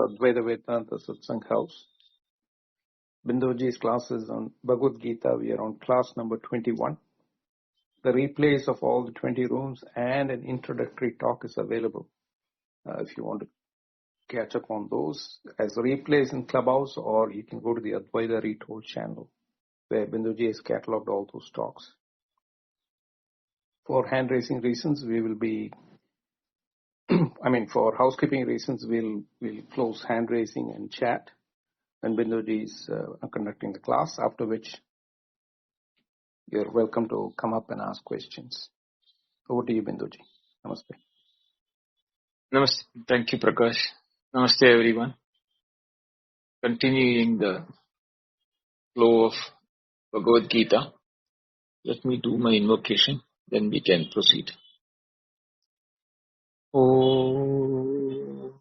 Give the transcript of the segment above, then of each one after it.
Advaita Vedanta Satsang House. Binduji's classes on Bhagavad Gita. We are on class number 21. The replays of all the 20 rooms and an introductory talk is available if you want to catch up on those as replays in Clubhouse, or you can go to the Advaita Retold channel where Binduji has catalogued all those talks. For hand raising reasons, we will be for housekeeping reasons, we'll close hand raising and chat when Binduji is conducting the class, after which you're welcome to come up and ask questions. Over to you, Binduji. Namaste. Namaste. Thank you, Prakash. Namaste, everyone. Continuing the flow of Bhagavad Gita, let me do my invocation, then we can proceed. Om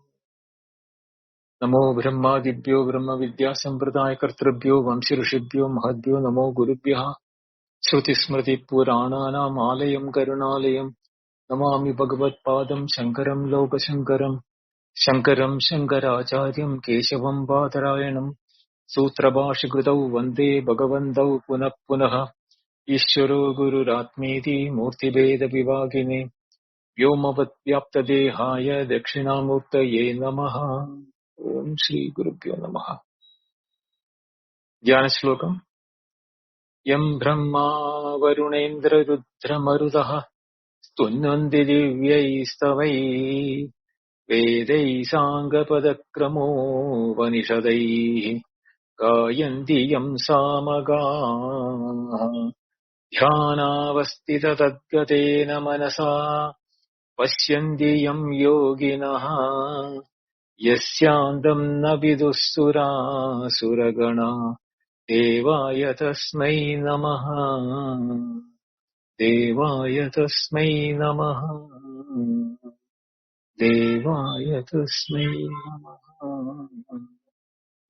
Namo Brahmadibhyo Brahma Vidya Sampradaya Kartrabhyo Vamsi Rishibhyo Mahadbhyo Namo Gurubhyaha Shruti Smriti Purananam Alayam Karunalayam Namami Bhagavad Padam Shankaram Loka Shankaram Shankaram Shankaracharyam Keshavam Badarayanam Sutrabhashikritau Vande Bhagavantau Punah Punaha Ishvaro Guru Ratmeti Murti Veda Vivagine Vyomavat Vyapta Dehaya Dakshinamurtaye Namaha. Om Shri Gurubhyo Namaha. Dhyana Shlokam. Yam Brahma Varunendra Rudra Marudaha Stunandi Divyai Stavai Vedai Sangha Padakramo Vanishadai Gayanti Yam Samaga Dhyanavastita Tadgatena Manasa Pashyanti Yam Yoginaha Yasyandam Navidusura Suragana Devaya Tasmai Namaha Devaya Tasmai Namaha Devaya Tasmai Namaha.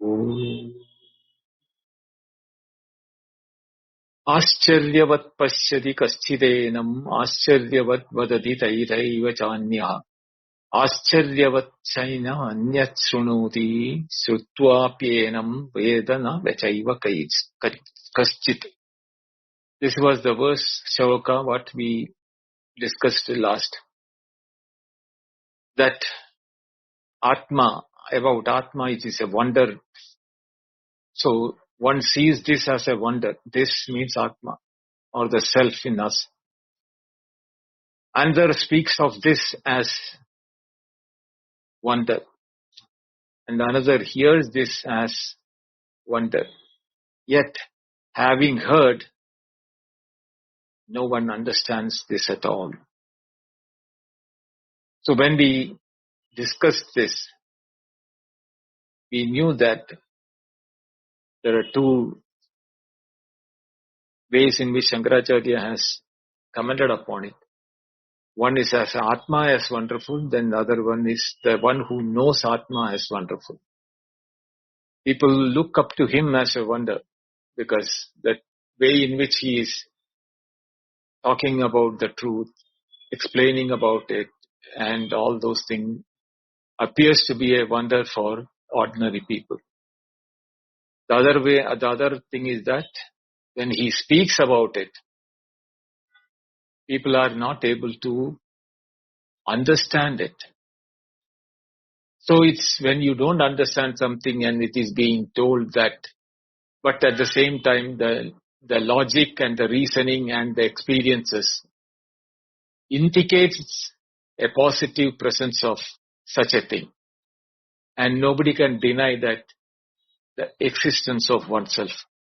Om Ascharyavat Pashyati Kaschidenam Ascharyavat Vadati Taitaiva Chanya Ascharyavat Chaina Anyat Shrunoti Srutvaapyenam Vedana Vachaiva Kaschit. This was the verse shloka what we discussed last. That Atma, about Atma, it is a wonder. So one sees this as a wonder. This means Atma, or the self in us. Another speaks of this as wonder. And another hears this as wonder. Yet, having heard, no one understands this at all. So when we discussed this, we knew that there are two ways in which Shankaracharya has commented upon it. One is as Atma as wonderful, then the other one is the one who knows Atma as wonderful. People look up to him as a wonder because the way in which he is talking about the truth, explaining about it, and all those things appears to be a wonder for ordinary people. The other thing is that when he speaks about it, people are not able to understand it. So it's when you don't understand something and it is being told that, but at the same time the logic and the reasoning and the experiences indicates a positive presence of such a thing. And nobody can deny that the existence of oneself.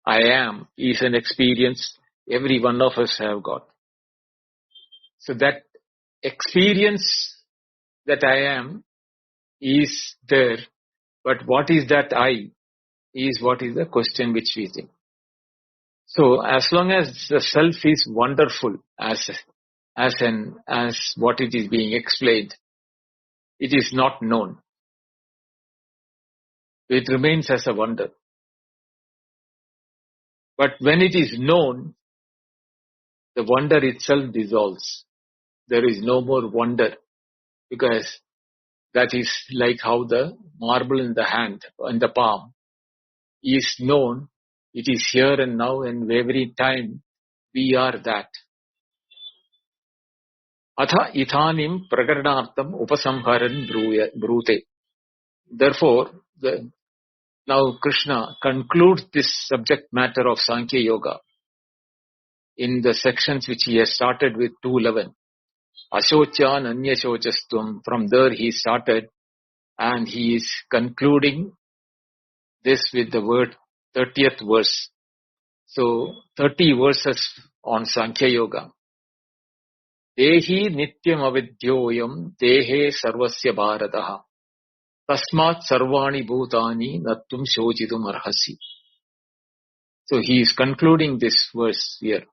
I am is an experience every one of us have got. So that experience that I am is there, but what is that I is what is the question which we think. So as long as the self is wonderful as what it is being explained, it is not known. It remains as a wonder. But when it is known, the wonder itself dissolves. There is no more wonder because That is like how the marble in the hand, in the palm, is known. It is here and now, and every time we are that. Atha ithanim prakardanartham upasamharan brute. Therefore, now Krishna concludes this subject matter of Sankhya Yoga in the sections which he has started with 211. Ashochan anyashocastvam. From there he started, and he is concluding this with the word 30th verse. So 30 verses on Sankhya Yoga. Dehi nityam avidyoyam dehe sarvasya bharataha. Tasmat sarvani bhutani nattum shochitum arhasi. So he is concluding this verse here.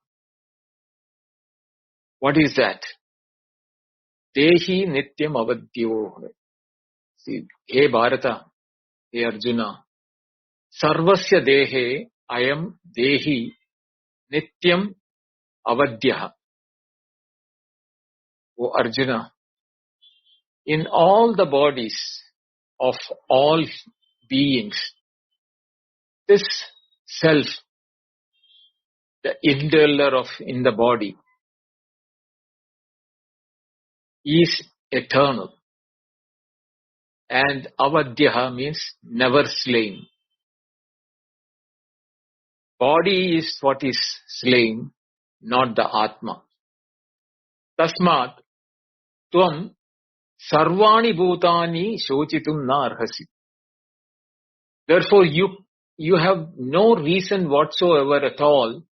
What is that? Dehi nityam avadyo. See, hey Bharata, hey Arjuna, sarvasya dehe ayam dehi nityam avadyaha. O Arjuna, in all the bodies of all beings, this self, the indweller in the body, is eternal. And avadyaha means never slain. Body is what is slain, not the Atma. Tasmat tvam sarvani bhutani shochitum na arhasi. Therefore, you have no reason whatsoever at all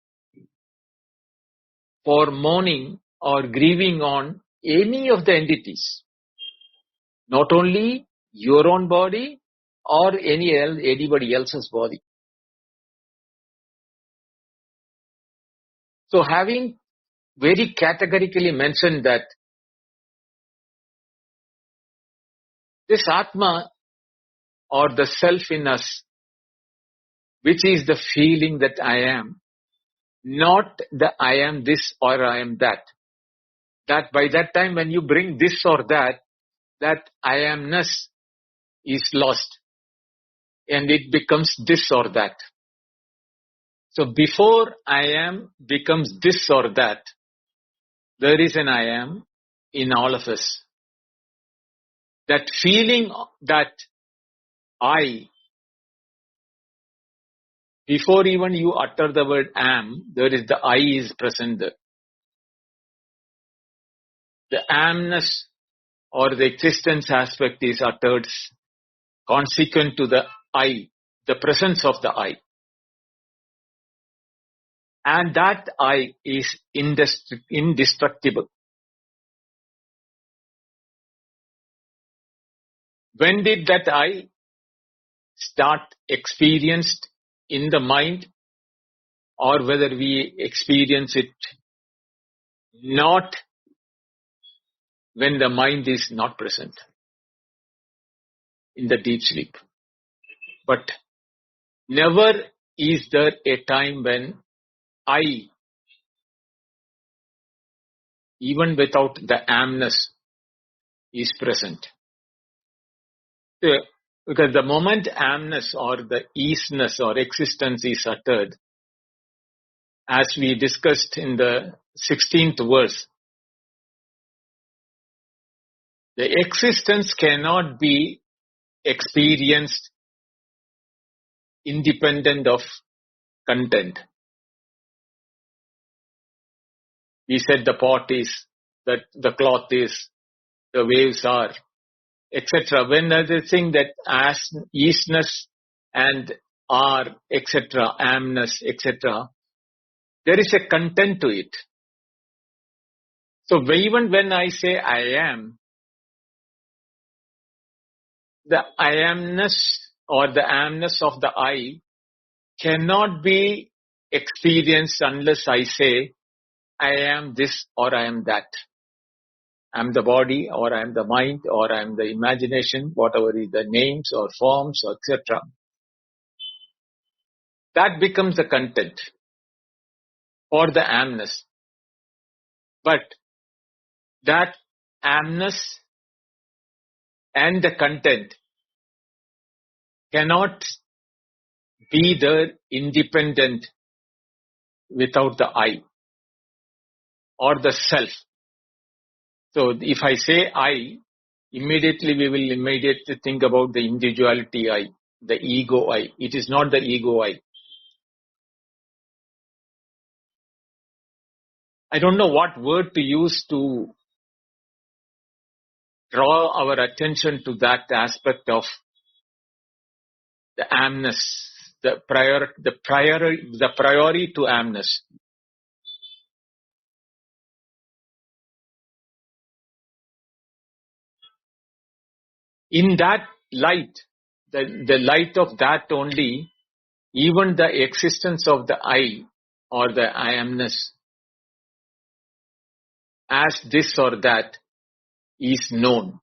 for mourning or grieving on any of the entities. Not only your own body or anybody else's body. So having very categorically mentioned that this Atma or the self in us, which is the feeling that I am, not the I am this or I am that. That by that time when you bring this or that I amness is lost and it becomes this or that. So before I am becomes this or that, there is an I am in all of us. That feeling that I, before even you utter the word am, there is the I is present there. The amness or the existence aspect is uttered consequent to the I, the presence of the I. And that I is indestructible. When did that I start experienced in the mind, or whether we experience it not when the mind is not present in the deep sleep? But never is there a time when I, even without the amness, is present. Because the moment amness or the easeness or existence is uttered, as we discussed in the 16th verse, the existence cannot be experienced independent of content. We said the pot is, that the cloth is, the waves are, etc. When there's a thing that as easeness and are, etc., amness, etc., there is a content to it. So even when I say I am, the I amness or the amness of the I cannot be experienced unless I say I am this or I am that. I am the body or I am the mind or I am the imagination, whatever is the names or forms, etc. That becomes the content or the amness. But that amness and the content cannot be there independent without the I or the self. So if I say I, immediately we will immediately think about the individuality I, the ego I. It is not the ego I. I don't know what word to use to draw our attention to that aspect of the amness, the priori to amness. In that light, the light of that only, even the existence of the I or the I amness as this or that is known.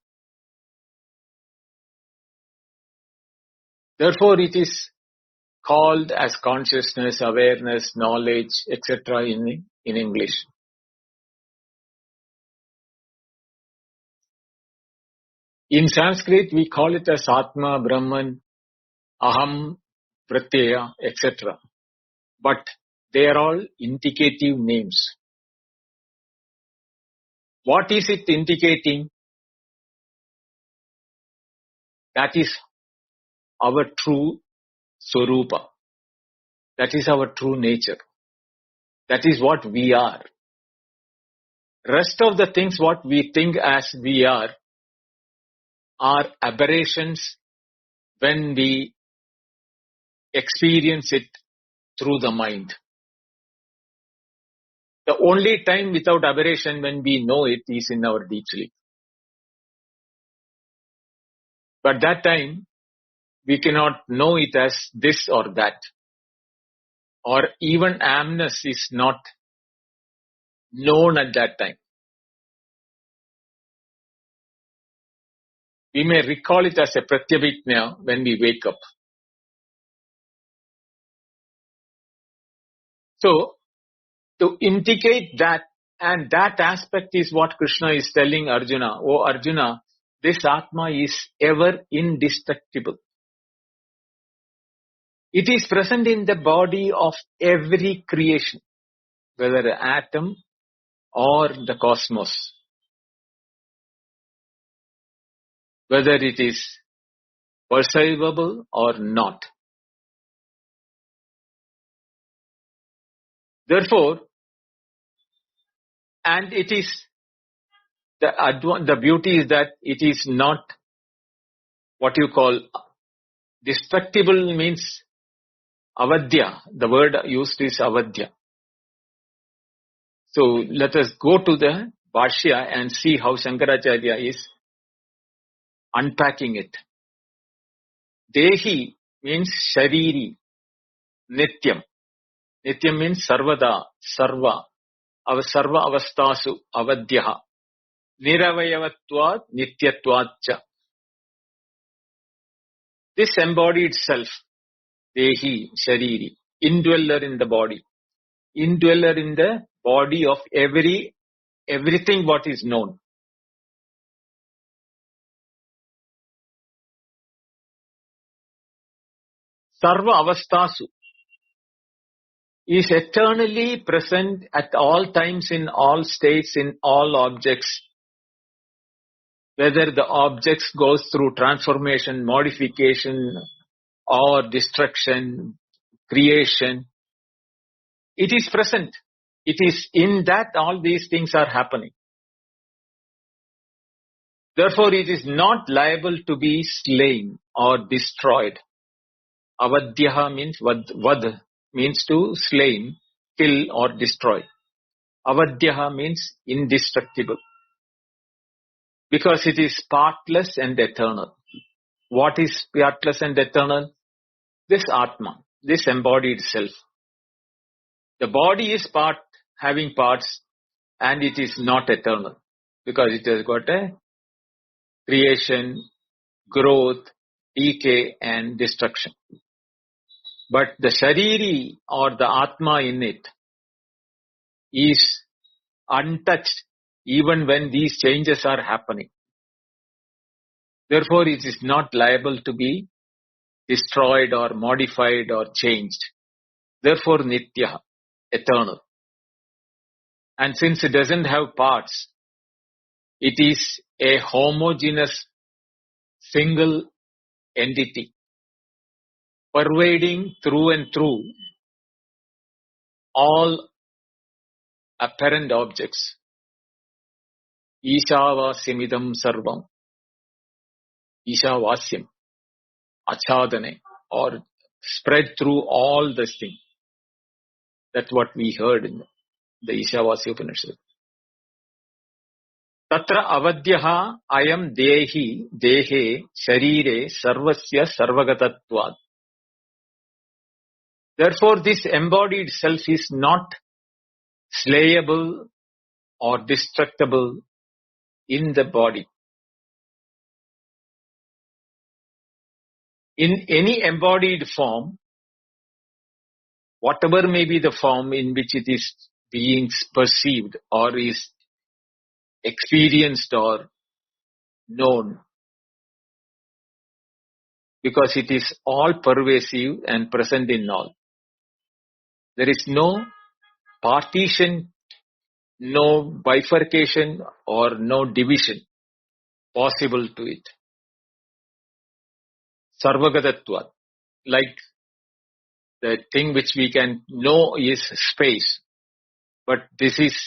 Therefore, it is called as consciousness, awareness, knowledge, etc. in English. In Sanskrit, we call it as Atma, Brahman, Aham, Pratyaya, etc. But they are all indicative names. What is it indicating? That is our true Swarupa. That is our true nature. That is what we are. Rest of the things what we think as we are aberrations when we experience it through the mind. The only time without aberration when we know it is in our deep sleep. But that time, we cannot know it as this or that. Or even amness is not known at that time. We may recall it as a pratyabhijna when we wake up. So, to indicate that, and that aspect is what Krishna is telling Arjuna. Oh Arjuna, this Atma is ever indestructible. It is present in the body of every creation, whether an atom or the cosmos. Whether it is perceivable or not. Therefore, and it is the beauty is that it is not what you call destructible means avadya. The word used is avadya. So let us go to the Bhashya and see how Shankaracharya is unpacking it. Dehi means shariri, nityam. Nityam means sarvada, sarva, sarva avastasu, avadyaha. Niravayavatvat nityatvatcha. This embodied self, Dehi, Shariri, indweller in the body, indweller in the body of everything what is known. Sarva avastasu is eternally present at all times, in all states, in all objects. Whether the objects goes through transformation, modification, or destruction, creation, it is present. It is in that all these things are happening. Therefore, it is not liable to be slain or destroyed. Avadyaha means vad means to slain, kill or destroy. Avadyaha means indestructible. Because it is partless and eternal. What is partless and eternal? This Atma, this embodied self. The body is having parts, and it is not eternal. Because it has got a creation, growth, decay and destruction. But the Shariri or the Atma in it is untouched even when these changes are happening. Therefore, it is not liable to be destroyed or modified or changed. Therefore, Nitya, eternal. And since it doesn't have parts, it is a homogeneous single entity, pervading through and through all apparent objects. Ishavasyamidam sarvam. Ishavasyam. Achadane. Or spread through all this thing. That's what we heard in the Ishavasya Upanishad. Tatra avadyaha ayam dehe sharire sarvasya sarvagatatvad. Therefore, this embodied self is not slayable or destructible in the body. In any embodied form, whatever may be the form in which it is being perceived or is experienced or known, because it is all pervasive and present in all. There is no partition, no bifurcation or no division possible to it. Sarvagatatva, like the thing which we can know is space, but this is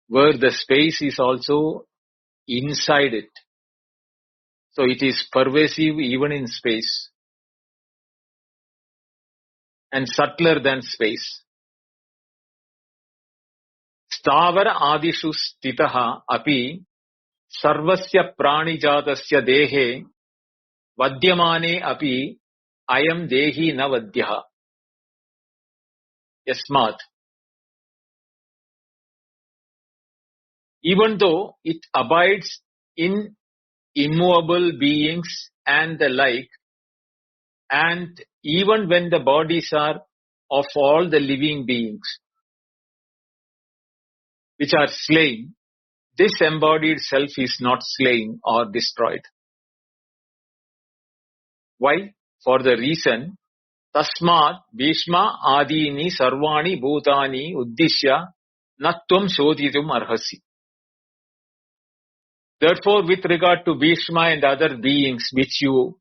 where the space is also inside it. So it is pervasive even in space and subtler than space. Stavara adishu stitaha api sarvasya pranijatasya dehe vadyamane api ayam dehi na vadyaha. Yasmat. Even though it abides in immovable beings and the like, and even when the bodies are of all the living beings which are slain, this embodied self is not slain or destroyed. Why? For the reason, Tasmat Bhishma Adini Sarvani Bhutani Uddishya Nattum Shodhitum Arhasi. Therefore, with regard to Bhishma and other beings which you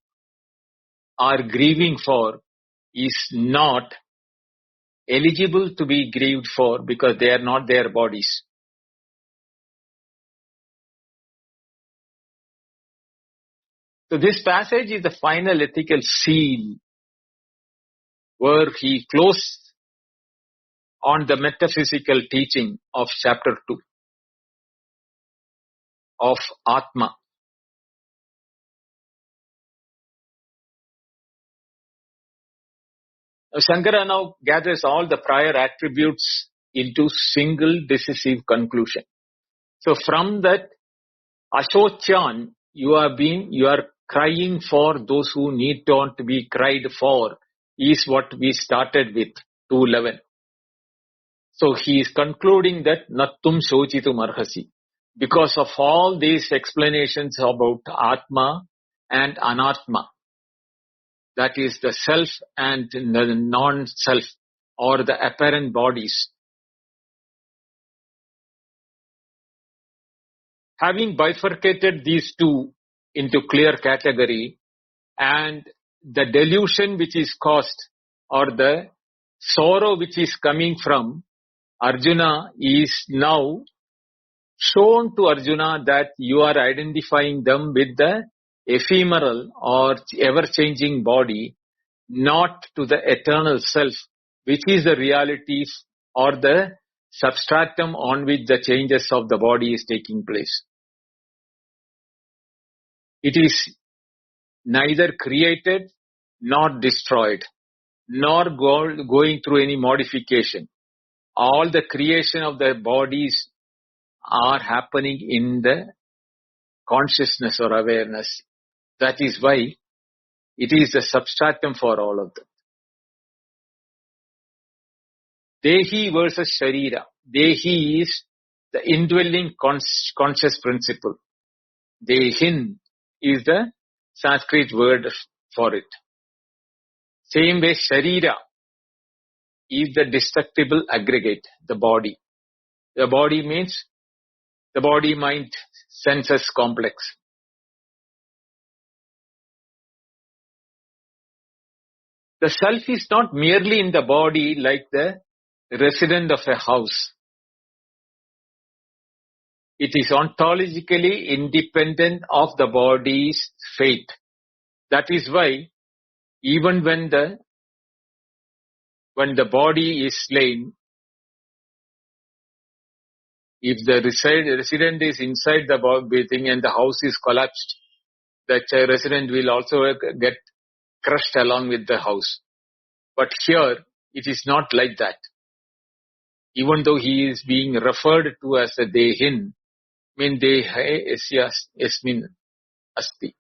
are grieving for, is not eligible to be grieved for because they are not their bodies. So this passage is the final ethical seal where he closed on the metaphysical teaching of chapter 2 of Atma. Shankara now gathers all the prior attributes into single decisive conclusion. So from that Ashochan, you are crying for those who need not to be cried for, is what we started with 2:11. So he is concluding that Nattum Shochitum Arhasi. Because of all these explanations about Atma and Anatma, that is the self and the non-self or the apparent bodies. Having bifurcated these two into clear category and the delusion which is caused or the sorrow which is coming from Arjuna is now shown to Arjuna that you are identifying them with the ephemeral or ever-changing body, not to the eternal self, which is the realities or the substratum on which the changes of the body is taking place. It is neither created nor destroyed, nor going through any modification. All the creation of the bodies are happening in the consciousness or awareness. That is why it is the substratum for all of them. Dehi versus Sharira. Dehi is the indwelling conscious principle. Dehin is the Sanskrit word for it. Same way, Sharira is the destructible aggregate, the body. The body means the body, mind, senses complex. The self is not merely in the body like the resident of a house. It is ontologically independent of the body's fate. That is why even when the body is slain, if the resident is inside the body thing and the house is collapsed, that resident will also get crushed along with the house. But here, it is not like that. Even though he is being referred to as a Dehin, mean Deha Yasmin Asti,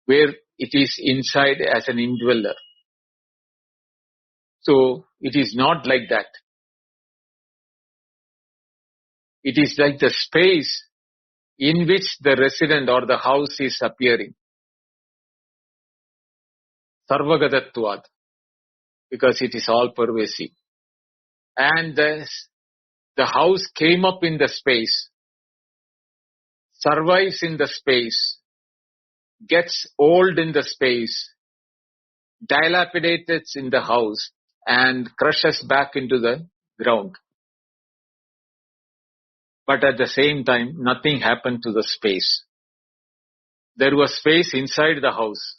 where it is inside as an indweller. So, it is not like that. It is like the space in which the resident or the house is appearing. Sarvagatatvad, because it is all pervasive. And the house came up in the space, survives in the space, gets old in the space, dilapidates in the house, and crushes back into the ground. But at the same time, nothing happened to the space. There was space inside the house.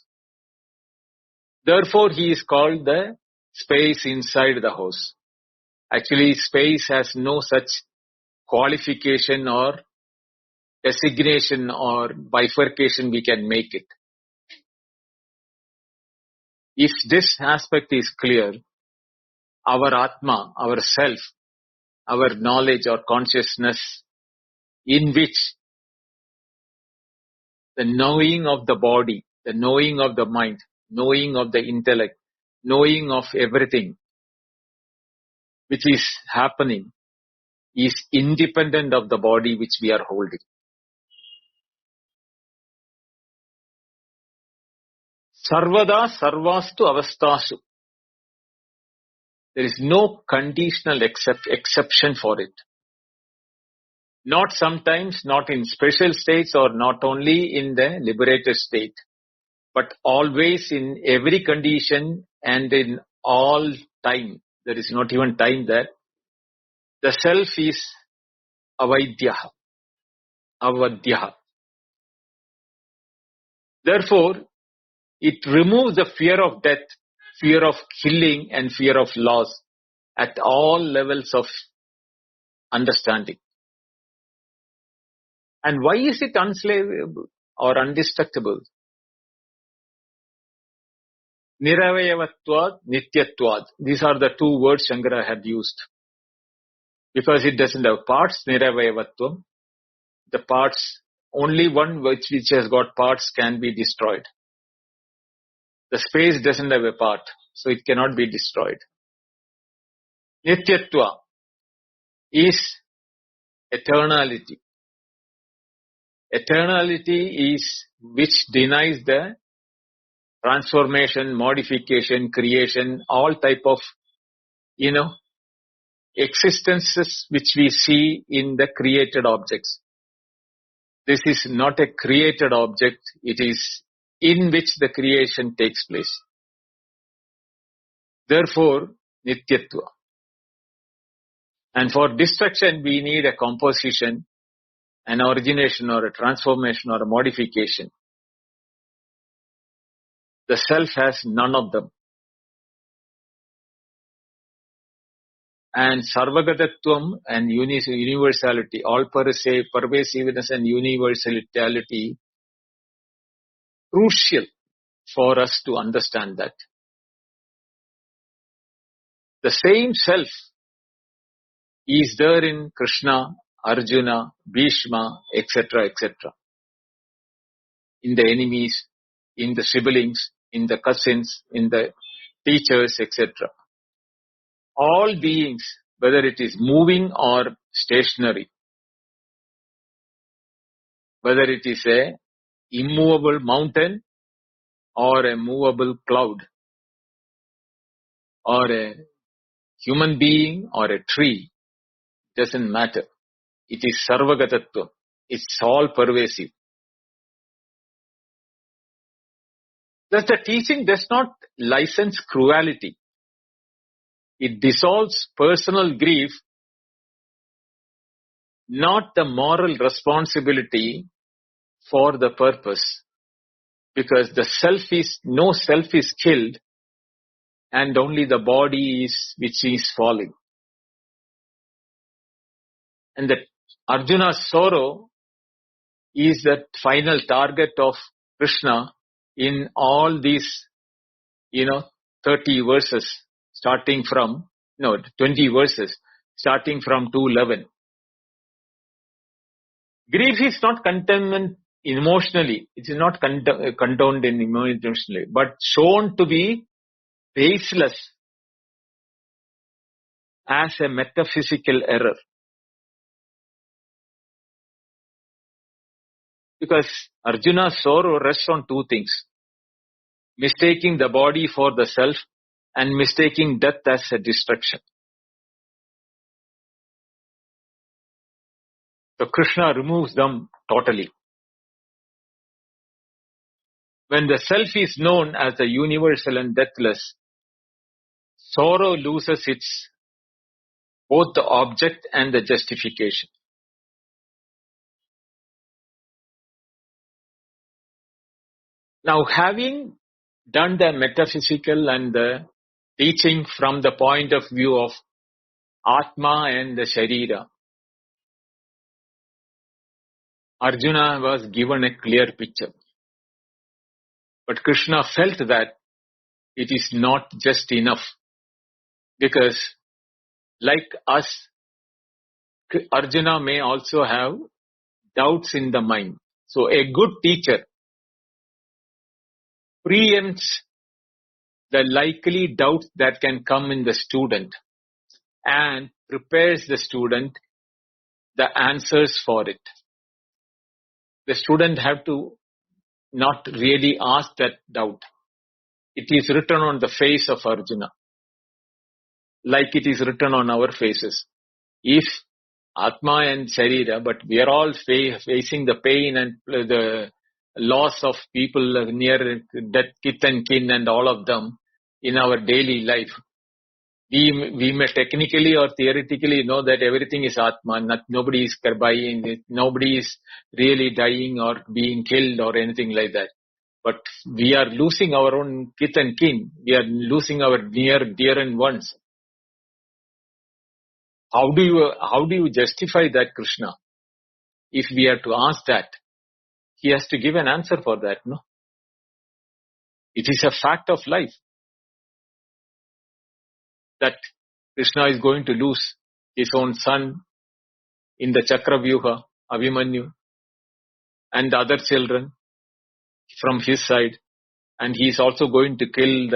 Therefore, he is called the space inside the house. Actually, space has no such qualification or designation or bifurcation we can make it. If this aspect is clear, our Atma, our self, our knowledge or consciousness, in which the knowing of the body, the knowing of the mind, knowing of the intellect, knowing of everything which is happening is independent of the body which we are holding. Sarvada sarvastu avastasu. There is no conditional exception for it. Not sometimes, not in special states or not only in the liberated state, but always in every condition and in all time. There is not even time there. The self is avaidyaha, avadyaha. Therefore, it removes the fear of death, fear of killing and fear of loss at all levels of understanding. And why is it unslavable or undestructible? Niravayavatvad, Nityatvad. These are the two words Shankara had used. Because it doesn't have parts, Niravayavatvam. The parts, only one which has got parts can be destroyed. The space doesn't have a part, so it cannot be destroyed. Nityatva is eternality. Eternality is which denies the transformation, modification, creation, all type of, existences which we see in the created objects. This is not a created object, it is in which the creation takes place. Therefore, Nityatva. And for destruction, we need a composition, an origination or a transformation or a modification. The self has none of them. And Sarvagatatvam and universality, all pervasiveness and universality, crucial for us to understand that. The same self is there in Krishna, Arjuna, Bhishma, etc., etc. In the enemies, in the siblings, in the cousins, in the teachers, etc. All beings, whether it is moving or stationary, whether it is a immovable mountain or a movable cloud or a human being or a tree, doesn't matter. It is sarvagatatva. It's all pervasive. Thus the teaching does not license cruelty. It dissolves personal grief, not the moral responsibility for the purpose. Because no self is killed and only the body is which is falling. And that Arjuna's sorrow is the final target of Krishna in all these, 30 verses starting from, 20 verses starting from 2:11. Grief is not contentment emotionally. It is not condoned in emotionally, but shown to be baseless as a metaphysical error. Because Arjuna's sorrow rests on two things: mistaking the body for the self and mistaking death as a destruction. So Krishna removes them totally. When the self is known as the universal and deathless, sorrow loses its both the object and the justification. Now, having done the metaphysical and the teaching from the point of view of Atma and the Sharira, Arjuna was given a clear picture. But Krishna felt that it is not just enough. Because like us, Arjuna may also have doubts in the mind. So a good teacher preempts the likely doubts that can come in the student and prepares the student the answers for it. The student have to not really ask that doubt. It is written on the face of Arjuna, like it is written on our faces. If Atma and Sharira, but we are all facing the pain and the loss of people near death, kith and kin and all of them in our daily life. We may technically or theoretically know that everything is Atma, nobody is buying it, nobody is really dying or being killed or anything like that. But we are losing our own kith and kin. We are losing our near, dear and ones. How do you justify that, Krishna? If we are to ask that, he has to give an answer for that, no? It is a fact of life that Krishna is going to lose his own son in the Chakravyuha, Abhimanyu, and the other children from his side. And he is also going to kill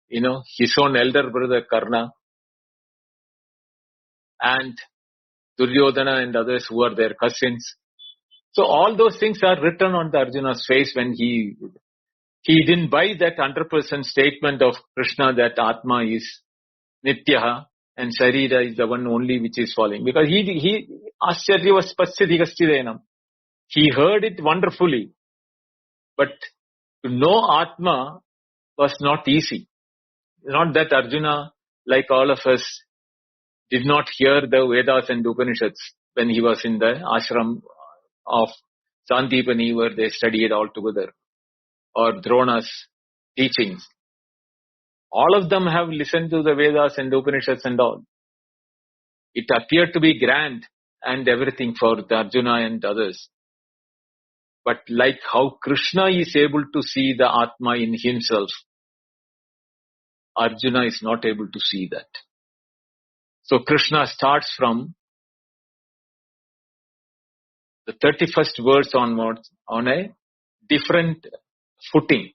his own elder brother Karna and Duryodhana and others who are their cousins. So all those things are written on the Arjuna's face when he didn't buy that 100% statement of Krishna that Atma is Nityaha and Sharira is the one only which is falling. Because he Ascharya was Paschadikastidenam. He heard it wonderfully. But to know Atma was not easy. Not that Arjuna, like all of us, did not hear the Vedas and Upanishads when he was in the ashram of Sandipani where they studied all together, or Drona's teachings. All of them have listened to the Vedas and Upanishads and all. It appeared to be grand and everything for the Arjuna and others. But like how Krishna is able to see the Atma in himself, Arjuna is not able to see that. So Krishna starts from the 31st verse onwards on a different footing.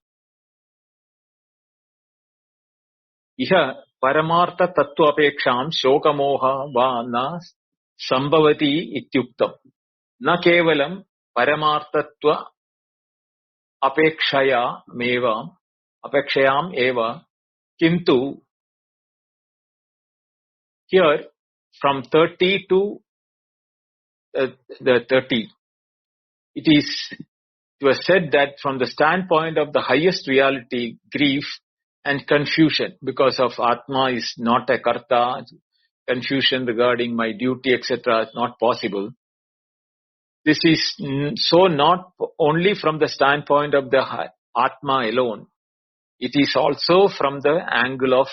Iha paramartha tattva apeksham shokamoha va na sambhavati ityuktam. Na kevalam paramarthatva apekshayam eva, kintu, here from 30 to the 30, it was said that from the standpoint of the highest reality, grief and confusion because of Atma is not a karta, confusion regarding my duty, etc. is not possible. This is so not only from the standpoint of the Atma alone, it is also from the angle of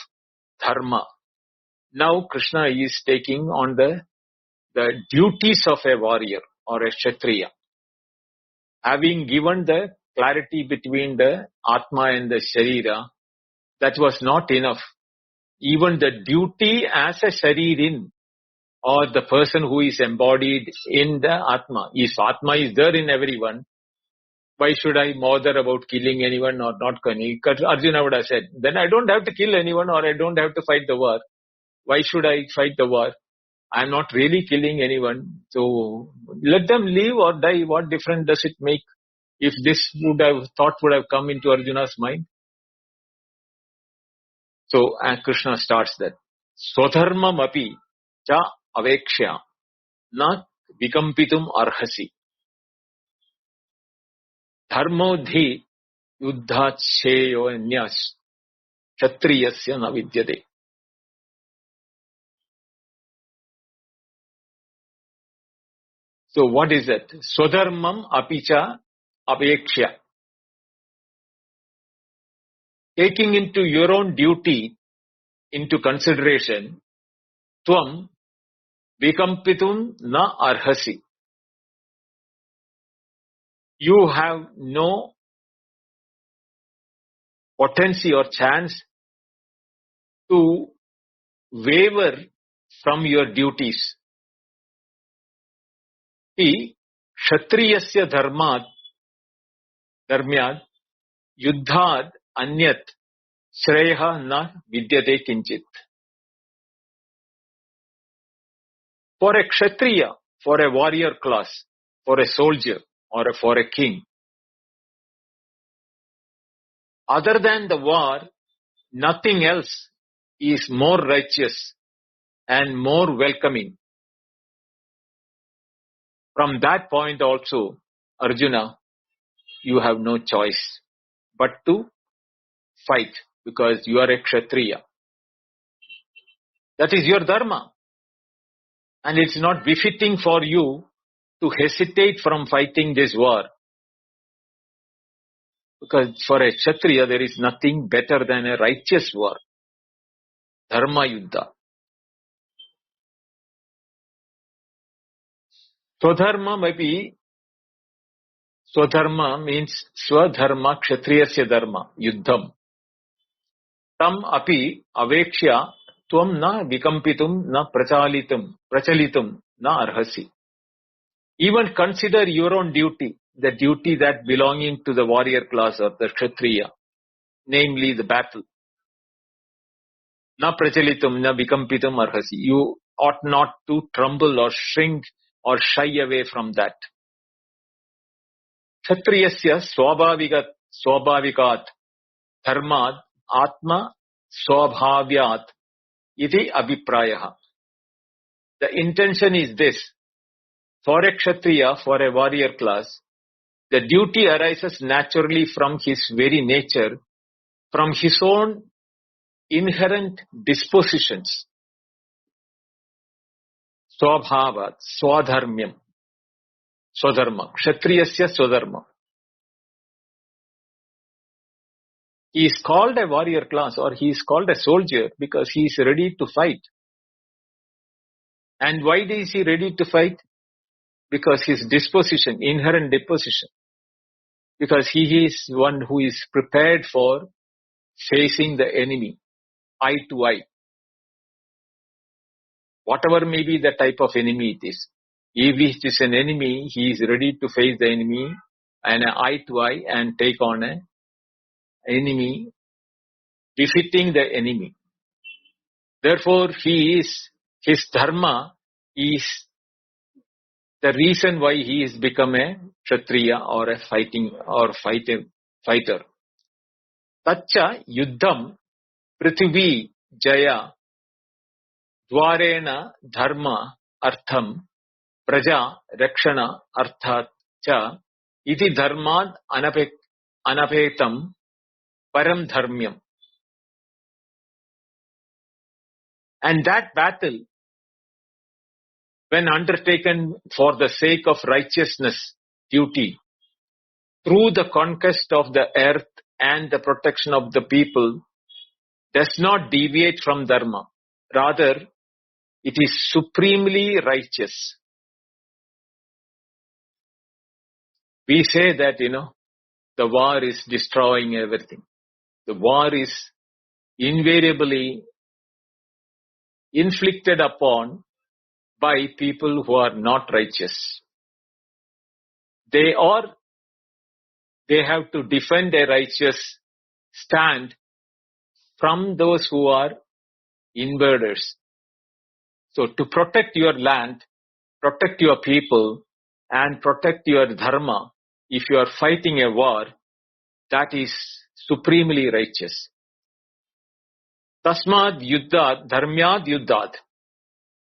dharma. Now Krishna is taking on the duties of a warrior or a kshatriya. Having given the clarity between the Atma and the Sharira, that was not enough. Even the duty as a Sharirin, or the person who is embodied in the Atma. If Atma is there in everyone, why should I bother about killing anyone or not killing? Arjuna would have said, then I don't have to kill anyone or I don't have to fight the war. Why should I fight the war? I'm not really killing anyone. So let them live or die. What difference does it make? If this thought would have come into Arjuna's mind. So Krishna starts that. Swadharmam api cha avekshya na vikampitum arhasi. Dharmodhi yuddhat sheyo nyas kshatriyasya na vidyate. So what is that? Swadharmam api cha avekshya. Taking into your own duty into consideration, tvam vikampitum na arhasi. You have no potency or chance to waver from your duties. Kshatriyasya dharmyad yuddhad anyat shreya na vidyate kinchit. For a kshatriya, for a warrior class, for a soldier or for a king, other than the war, nothing else is more righteous and more welcoming. From that point also, Arjuna, you have no choice but to fight because you are a kshatriya. That is your dharma. And it's not befitting for you to hesitate from fighting this war. Because for a kshatriya, there is nothing better than a righteous war. Dharma yuddha. Swadharma means swadharma kshatriyasya dharma, yuddham. Tam api avekshya tvam na vikampitum na prachalitum na arhasi. Even consider your own duty, the duty that belonging to the warrior class or the kshatriya, namely the battle. Na prachalitum na vikampitum arhasi. You ought not to tremble or shrink or shy away from that. Kshatriyasya swabhavikat dharmad atma swabhavyat iti abhiprayaha. The intention is this. For a kshatriya, for a warrior class, the duty arises naturally from his very nature, from his own inherent dispositions. Swabhavat, swadharmyam, swadharma, kshatriyasya swadharma. He is called a warrior class or he is called a soldier because he is ready to fight. And why is he ready to fight? Because his disposition, inherent disposition. Because he is one who is prepared for facing the enemy, eye to eye. Whatever may be the type of enemy it is. If it is an enemy, he is ready to face the enemy and eye to eye and take on an enemy befitting the enemy. Therefore, his dharma is the reason why he has become a kshatriya or a fighter fighter. Tacha yuddham prithvi jaya dvarena dharma artham praja rakshana arthat cha iti dharmad anapetam param dharmyam. And that battle, when undertaken for the sake of righteousness, duty, through the conquest of the earth and the protection of the people, does not deviate from dharma. Rather, it is supremely righteous. We say that, the war is destroying everything. The war is invariably inflicted upon by people who are not righteous. They have to defend a righteous stand from those who are invaders. So to protect your land, protect your people, and protect your dharma, if you are fighting a war, that is supremely righteous. Tasmad yuddhat, dharmyad yuddhat.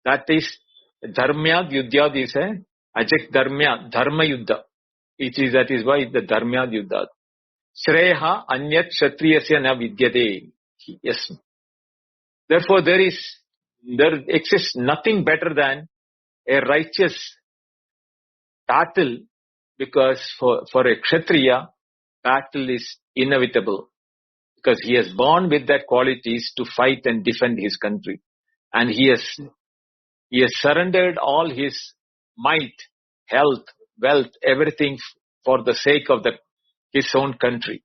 That is, dharmyad yuddhat is a ajak dharmyad, dharma yuddha. That is why the dharmyad yuddhat. Shreha anyat kshatriyasya na vidyate. Yes. Therefore, there exists nothing better than a righteous battle, because for a kshatriya, battle is inevitable, because he has born with that qualities to fight and defend his country. And he has surrendered all his might, health, wealth, everything for the sake of his own country.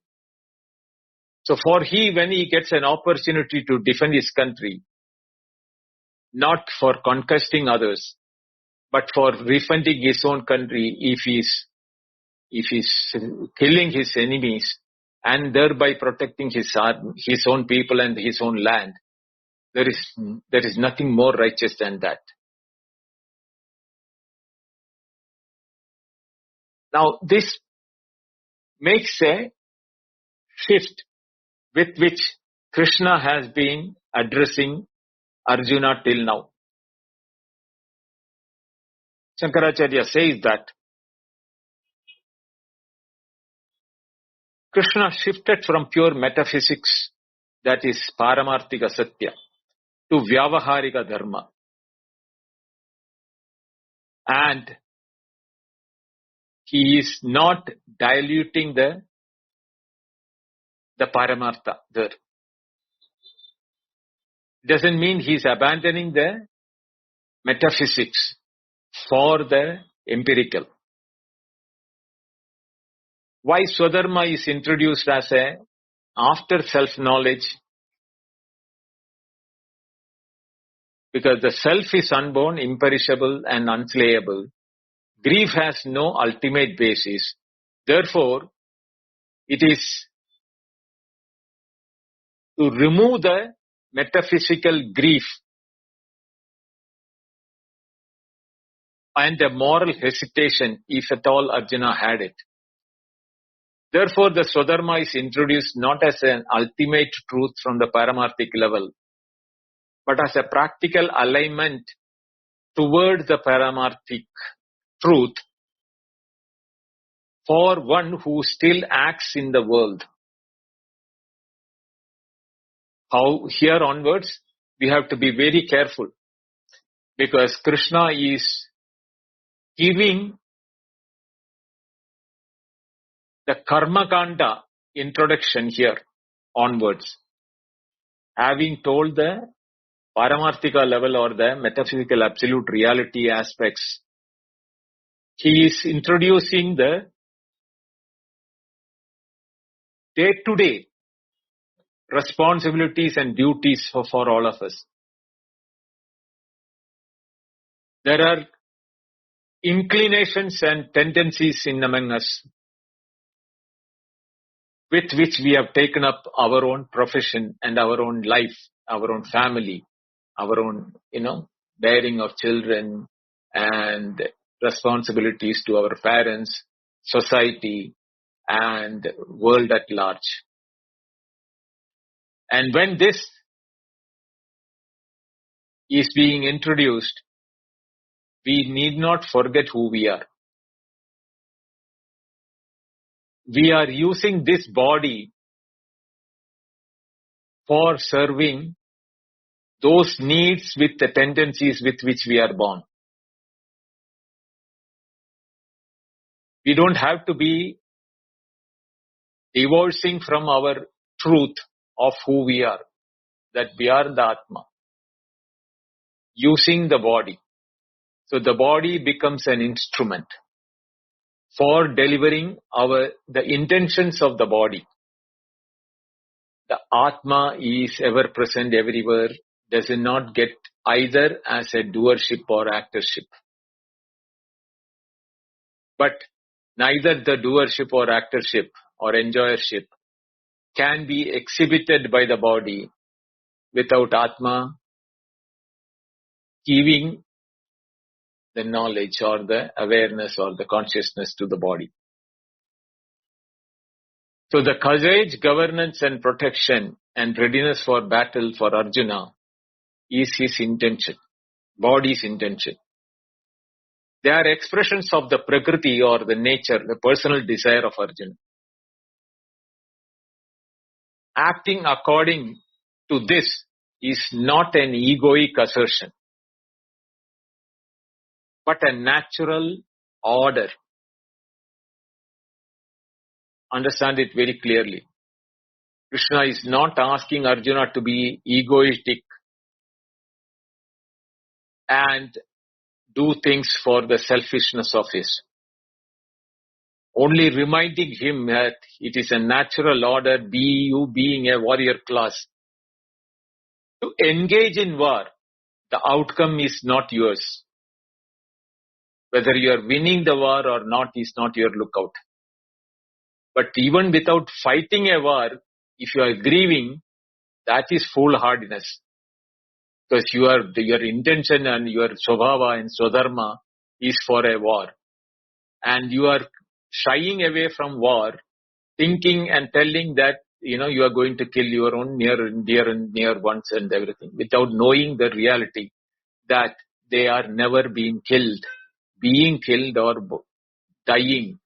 So when he gets an opportunity to defend his country, not for conquesting others, but for defending his own country, if he's killing his enemies and thereby protecting his own people and his own land, there is nothing more righteous than that. Now, this makes a shift with which Krishna has been addressing Arjuna till now. Shankaracharya says that Krishna shifted from pure metaphysics, that is Paramarthika Satya, to Vyavaharika Dharma. And he is not diluting the Paramartha there. Doesn't mean he is abandoning the metaphysics for the empirical. Why Swadharma is introduced as after self-knowledge? Because the self is unborn, imperishable and unslayable. Grief has no ultimate basis. Therefore, it is to remove the metaphysical grief and the moral hesitation, if at all Arjuna had it. Therefore, the Swadharma is introduced not as an ultimate truth from the Paramarthic level, but as a practical alignment toward the Paramarthic truth for one who still acts in the world. How here onwards, we have to be very careful, because Krishna is giving the Karma Kanda introduction here onwards. Having told the Paramarthika level or the metaphysical absolute reality aspects, he is introducing the day-to-day responsibilities and duties for all of us. There are inclinations and tendencies in among us with which we have taken up our own profession and our own life, our own family, our own, bearing of children and responsibilities to our parents, society, and world at large. And when this is being introduced, we need not forget who we are. We are using this body for serving those needs with the tendencies with which we are born. We don't have to be divorcing from our truth of who we are, that we are the Atma, using the body. So the body becomes an instrument for delivering the intentions of the body. The Atma is ever present everywhere, does not get either as a doership or actorship. But neither the doership or actorship or enjoyership can be exhibited by the body without Atma giving the knowledge or the awareness or the consciousness to the body. So the courage, governance and protection and readiness for battle for Arjuna is his intention, body's intention. They are expressions of the Prakriti or the nature, the personal desire of Arjuna. Acting according to this is not an egoic assertion, but a natural order. Understand it very clearly. Krishna is not asking Arjuna to be egoistic and do things for the selfishness of his. Only reminding him that it is a natural order, you being a warrior class, to engage in war. The outcome is not yours. Whether you are winning the war or not is not your lookout. But even without fighting a war, if you are grieving, that is foolhardiness. Because your intention and your swabhava and swadharma is for a war. And you are shying away from war, thinking and telling that, you are going to kill your own near ones and everything, without knowing the reality that they are never being killed. Being killed or dying,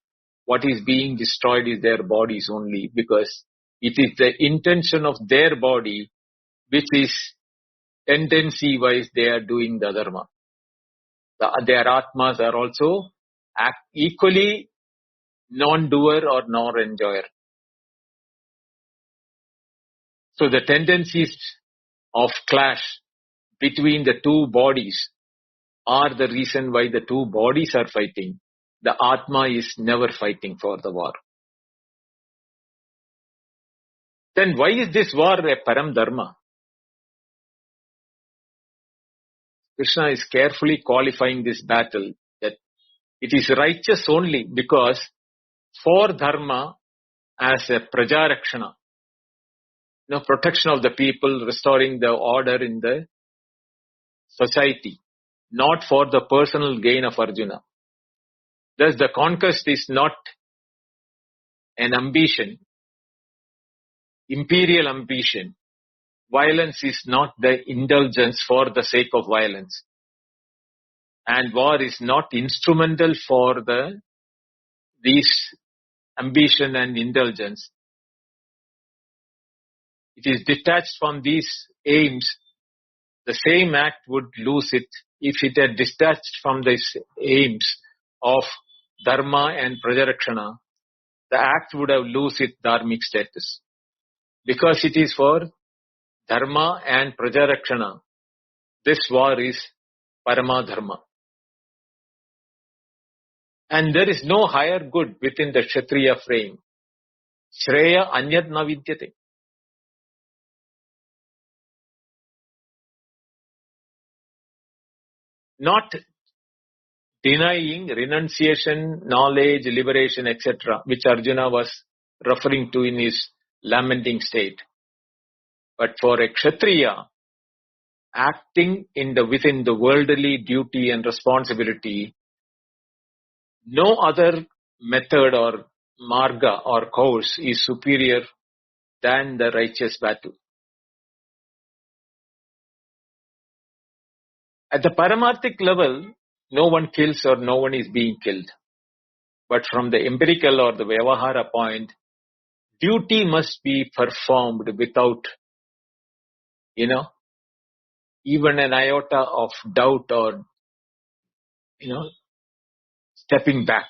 what is being destroyed is their bodies only, because it is the intention of their body which is tendency-wise they are doing the dharma. Their atmas are also equally non-doer or non-enjoyer. So the tendencies of clash between the two bodies are the reason why the two bodies are fighting. The Atma is never fighting for the war. Then why is this war a param dharma? Krishna is carefully qualifying this battle that it is righteous only because for dharma as a prajarakshana, protection of the people, restoring the order in the society, not for the personal gain of Arjuna. Thus the conquest is not an ambition, imperial ambition. Violence is not the indulgence for the sake of violence. And war is not instrumental for these ambition and indulgence. It is detached from these aims. The same act would lose it if it had detached from these aims of dharma and prajarakshana. The act would have lost its dharmic status. Because it is for dharma and prajarakshana, this war is parama dharma. And there is no higher good within the Kshatriya frame. Shreya anyad na vidyate. Not denying renunciation, knowledge, liberation, etc., which Arjuna was referring to in his lamenting state. But for a Kshatriya, acting within the worldly duty and responsibility, no other method or marga or course is superior than the righteous battle. At the paramarthic level, no one kills or no one is being killed. But from the empirical or the Vyavahara point, duty must be performed without, even an iota of doubt or, stepping back.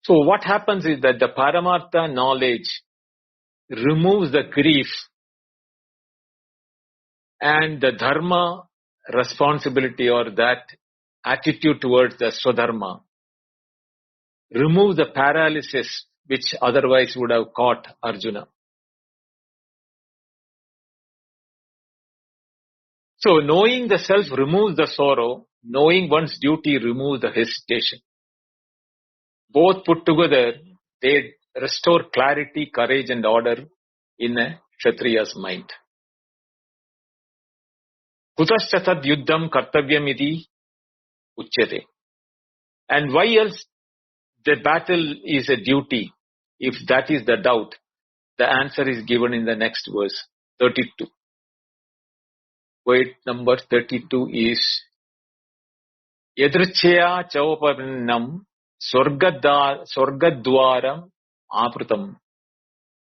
So what happens is that the Paramartha knowledge removes the grief and the Dharma responsibility or that attitude towards the Swadharma. Remove the paralysis which otherwise would have caught Arjuna. So knowing the self removes the sorrow, knowing one's duty removes the hesitation. Both put together, they restore clarity, courage and order in a Kshatriya's mind. Kutascha tad yuddham kartavyam iti uchyate. And why else the battle is a duty? If that is the doubt, the answer is given in the next verse, 32. Point number 32 is Yadrichya chaupannam swargadwaram aprutam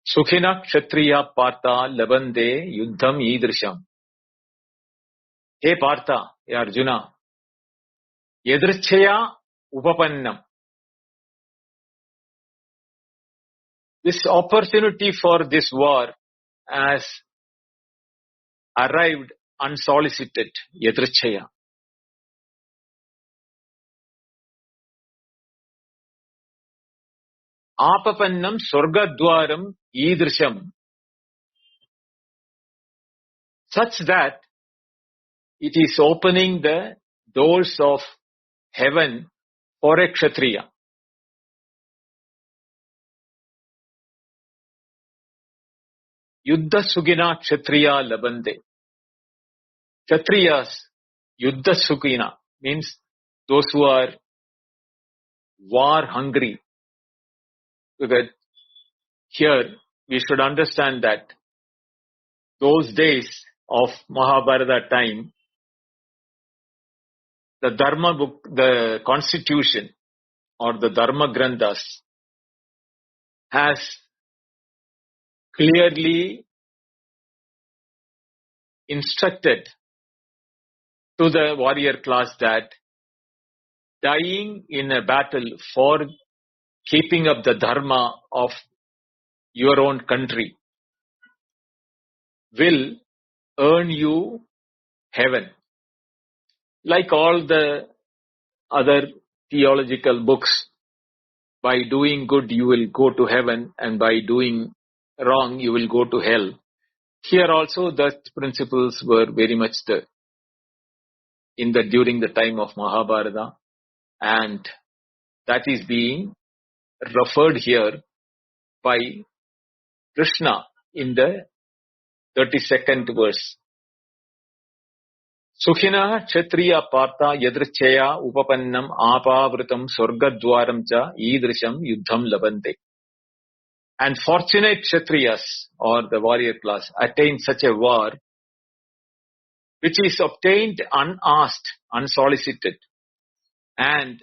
sukhina kshatriya partha labande yuddham idrisham. Hey Partha, hey Arjuna, Yadrichya upapannam. This opportunity for this war has arrived unsolicited, Yadrichya. Apapannam swargadwaram idrisham. Such that it is opening the doors of heaven for a Kshatriya. Yuddha Sugina Kshatriya Labande. Kshatriyas, Yuddha Sugina, means those who are war hungry. Because here we should understand that those days of Mahabharata time, the Dharma book, the constitution or the Dharma Granthas has clearly instructed to the warrior class that dying in a battle for keeping up the dharma of your own country will earn you heaven. Like all the other theological books, by doing good you will go to heaven and by doing wrong you will go to hell. Here also the principles were very much there during the time of Mahabharata, and that is being referred here by Krishna in the 32nd verse. Sukhina Kshatriya Partha Yadrichya Upapannam Apavritam Swargadwaram Cha Idrisham Yuddham Labante. And fortunate Kshatriyas or the warrior class attain such a war which is obtained unasked, unsolicited, and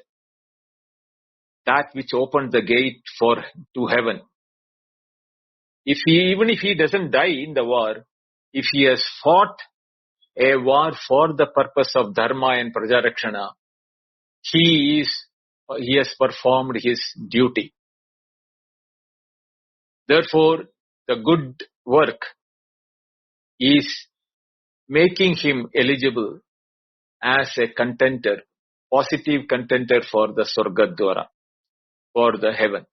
that which opened the gate to heaven. Even if he doesn't die in the war, if he has fought a war for the purpose of dharma and prajarakshana, he has performed his duty. Therefore, the good work is making him eligible as a contender, positive contender for the Swargadwara, for the heaven.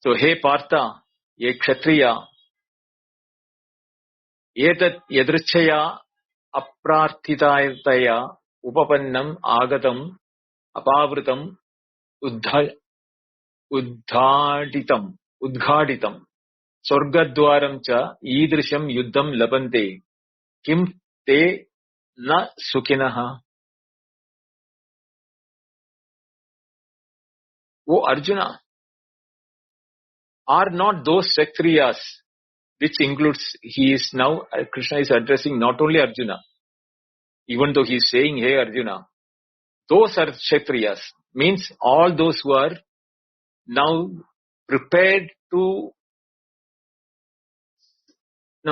So, hey Partha, ye Kshatriya, etat yadrichaya aprarthitayataya upapannam agatam apavritam udghaditam swargadwaram cha idrisham yuddham labante kim te na sukhinaha. Oh Arjuna, are not those Kshatriyas, which includes, Krishna is addressing not only Arjuna, even though he is saying, hey Arjuna, those are Kshatriyas, means all those who are now prepared to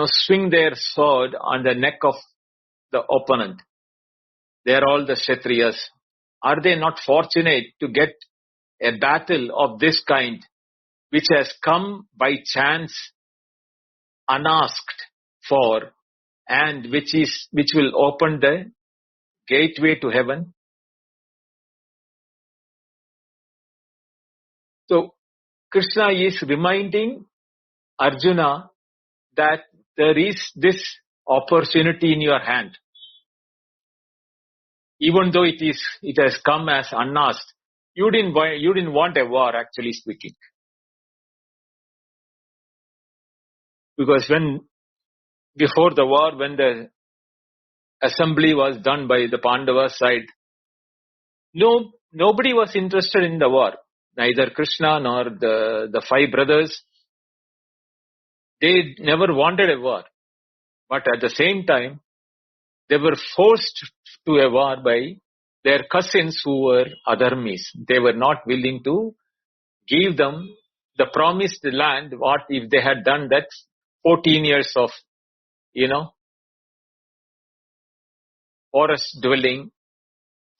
swing their sword on the neck of the opponent. They are all the Kshatriyas. Are they not fortunate to get a battle of this kind, which has come by chance, unasked for, and which will open the gateway to heaven? So Krishna is reminding Arjuna that there is this opportunity in your hand. Even though it has come as unasked, you didn't want a war, actually speaking. Because before the war, when the assembly was done by the Pandava side, nobody was interested in the war. Neither Krishna nor the five brothers. They never wanted a war. But at the same time, they were forced to a war by their cousins who were adharmis. They were not willing to give them the promised land. What if they had done that 14 years of, forest dwelling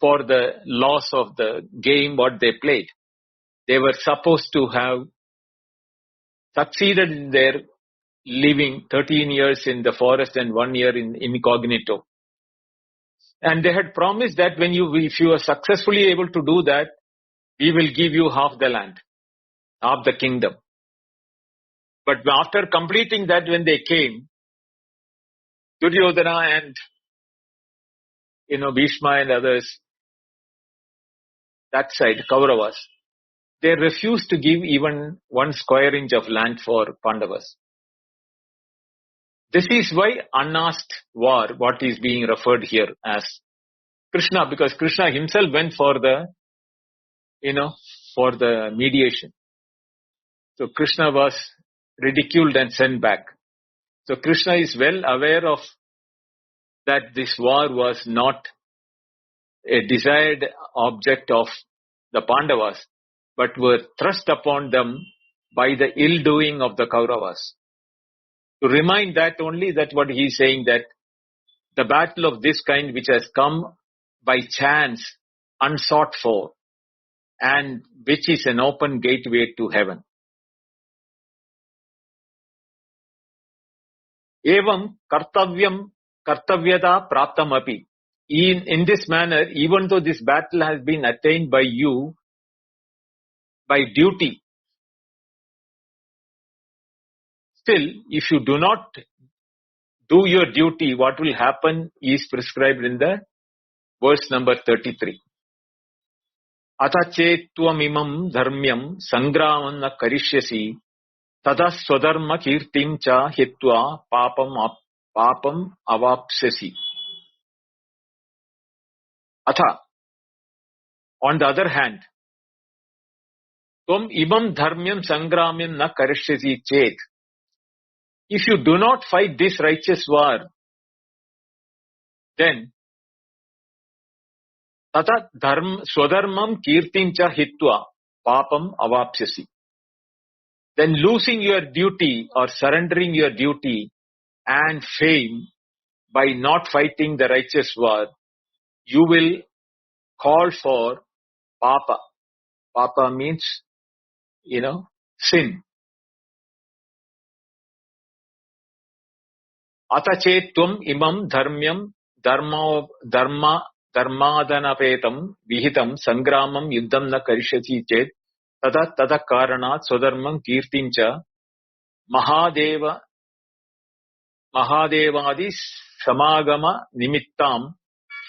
for the loss of the game what they played? They were supposed to have succeeded in their living 13 years in the forest and 1 year in incognito. And they had promised that if you are successfully able to do that, we will give you half the land, half the kingdom. But after completing that, when they came, Duryodhana and Bhishma and others, that side, Kauravas, they refused to give even 1 square inch of land for Pandavas. This is why unasked war, what is being referred here as Krishna, because Krishna himself went for the mediation. So Krishna was ridiculed and sent back. So Krishna is well aware of that this war was not a desired object of the Pandavas, but were thrust upon them by the ill-doing of the Kauravas. To remind that only, that what he is saying, that the battle of this kind which has come by chance, unsought for, and which is an open gateway to heaven. Evam kartavyata praptam api. In this manner, even though this battle has been attained by you by duty, still, if you do not do your duty, what will happen is prescribed in the verse number 33. Atha chetvam imam dharmyam sangramam na karishyasi tada swadharma kirtim cha hitva papam avapsasi. Atha, on the other hand, tvam imam dharmyam sangramam na karishyasi chet. If you do not fight this righteous war, then tata swadharmam kirtim cha hitva papam avapsasi. Then losing your duty or surrendering your duty and fame by not fighting the righteous war, you will call for papa. Papa means, sin. Atache tvam imam dharmadanapetam vihitam sangramam yuddham na karishyasi chet tada karanat swadharmam kirtim cha mahadevadi samagama nimittam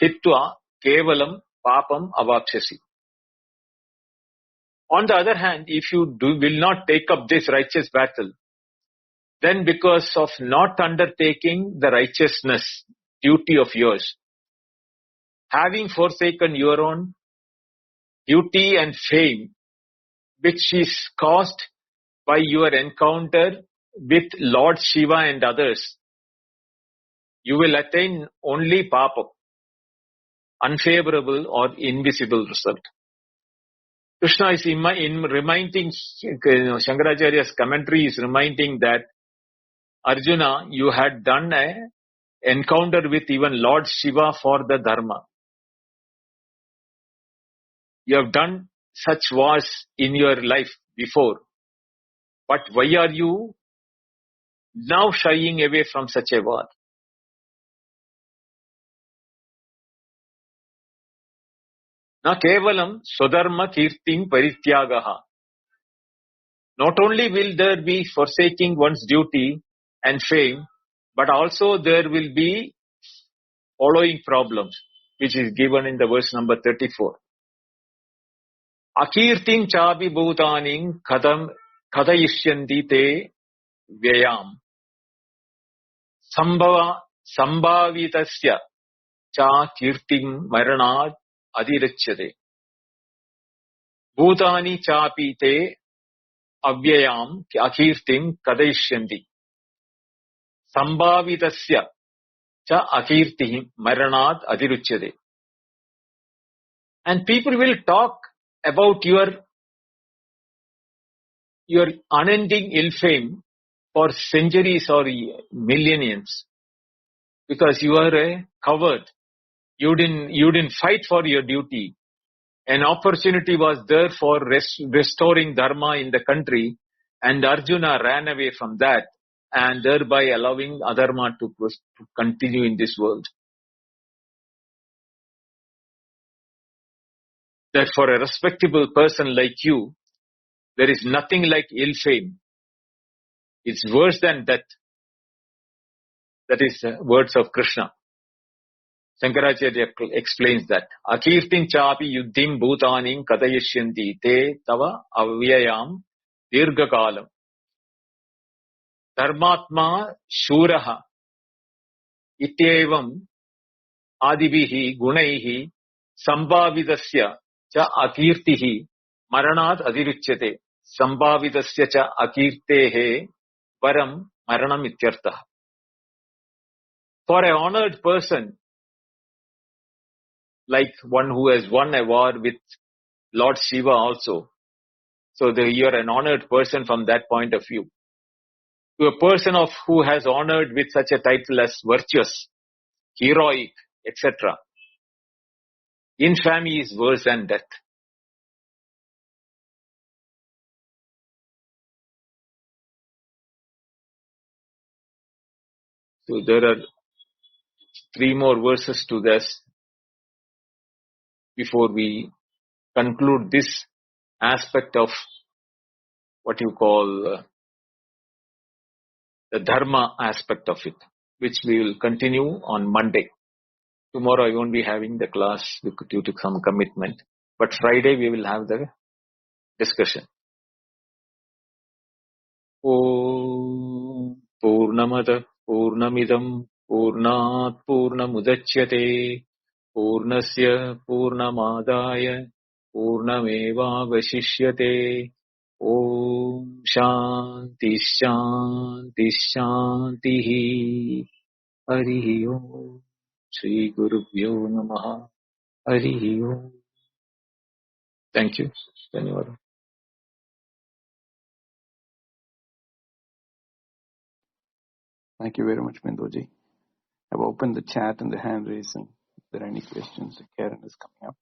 hitva kevalam papam avapsyasi. On the other hand, if you will not take up this righteous battle, then because of not undertaking the righteousness duty of yours, having forsaken your own duty and fame which is caused by your encounter with Lord Shiva and others, you will attain only papa, unfavorable or invisible result. Krishna is in reminding, Shankaracharya's commentary is reminding that Arjuna, you had done an encounter with even Lord Shiva for the Dharma. You have done such wars in your life before. But why are you now shying away from such a war? Na kevalam swadharma kirtim parityagaha. Not only will there be forsaking one's duty and fame, but also there will be following problems, which is given in the verse number 34. Akirtim chabi bhutanim kadayishyanti te vyayam. Sambhavitasya cha kirtim maranad adirachyate. Bhutani chapi te avyayam akirtim kadayishyanti. Sambhavitasya cha akirtim maranad adiruchyate. And people will talk about your unending ill fame for centuries or millenniums, because you are a coward. You didn't fight for your duty. An opportunity was there for restoring dharma in the country, and Arjuna ran away from that, and thereby allowing adharma to continue in this world. That for a respectable person like you, there is nothing like ill fame. It's worse than death. That is words of Krishna. Shankaracharya explains that. Akirtim chapi yuddhim bhutanim kadayishyanti te tava avyayam dirghakalam. Dharmatma shuraha ityevam adibihi gunaihi sambhavidasya cha akirtihi maranad adirichyate. Sambhavidasya cha akirtehe varam maranam ityartah. For an honored person, like one who has won a war with Lord Shiva also, so you are an honored person from that point of view. To a person who has honored with such a title as virtuous, heroic, etc., infamy is worse than death. So there are 3 more verses to this before we conclude this aspect of what you call the dharma aspect of it, which we will continue on Monday. Tomorrow I won't be having the class due to some commitment, but Friday we will have the discussion. Om Purnamada Purnamidam Purnat Purnamudachyate Purnasya Purnamadaya Purnameva Vashishyate. Om Shanti Shanti Shanti. Harihi Om. Shri Gurubhyo Namaha. Harihi Om. Thank you. Dhanyawad. Thank you very much, Bindoji. I've opened the chat and the hand raising. If there are any questions, Karen is coming up.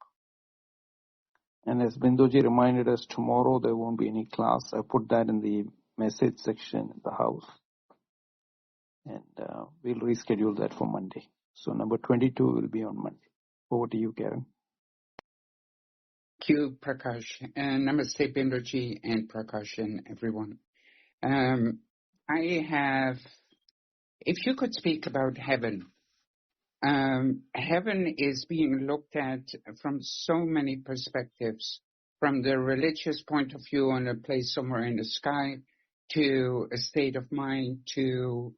And as Bindoji reminded us, tomorrow there won't be any class. I put that in the message section in the house. And we'll reschedule that for Monday. So number 22 will be on Monday. Over to you, Karen. Thank you, Prakash. And namaste, Bindoji and Prakash and everyone. I have, if you could speak about heaven. Heaven is being looked at from so many perspectives, from the religious point of view on a place somewhere in the sky, to a state of mind, to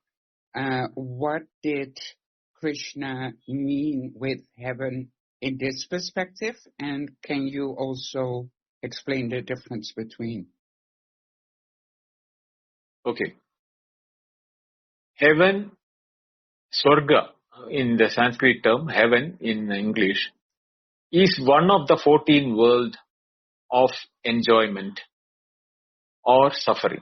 what did Krishna mean with heaven in this perspective, and can you also explain the difference between. Okay. Heaven, Swarga, in the Sanskrit term, heaven in English, is one of the 14 worlds of enjoyment or suffering.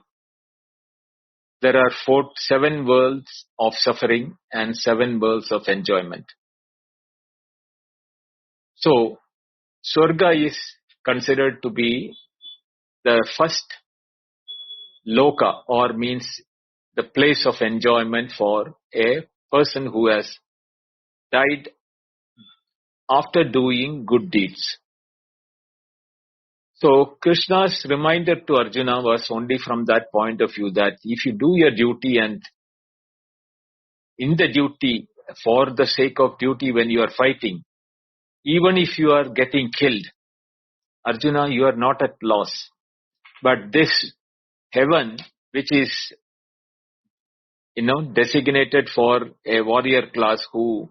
There are 7 worlds of suffering and 7 worlds of enjoyment. So, Swarga is considered to be the first loka, or means the place of enjoyment for a person who has died after doing good deeds. So Krishna's reminder to Arjuna was only from that point of view, that if you do your duty, and in the duty, for the sake of duty, when you are fighting, even if you are getting killed, Arjuna, you are not at loss. But this heaven, which is, designated for a warrior class who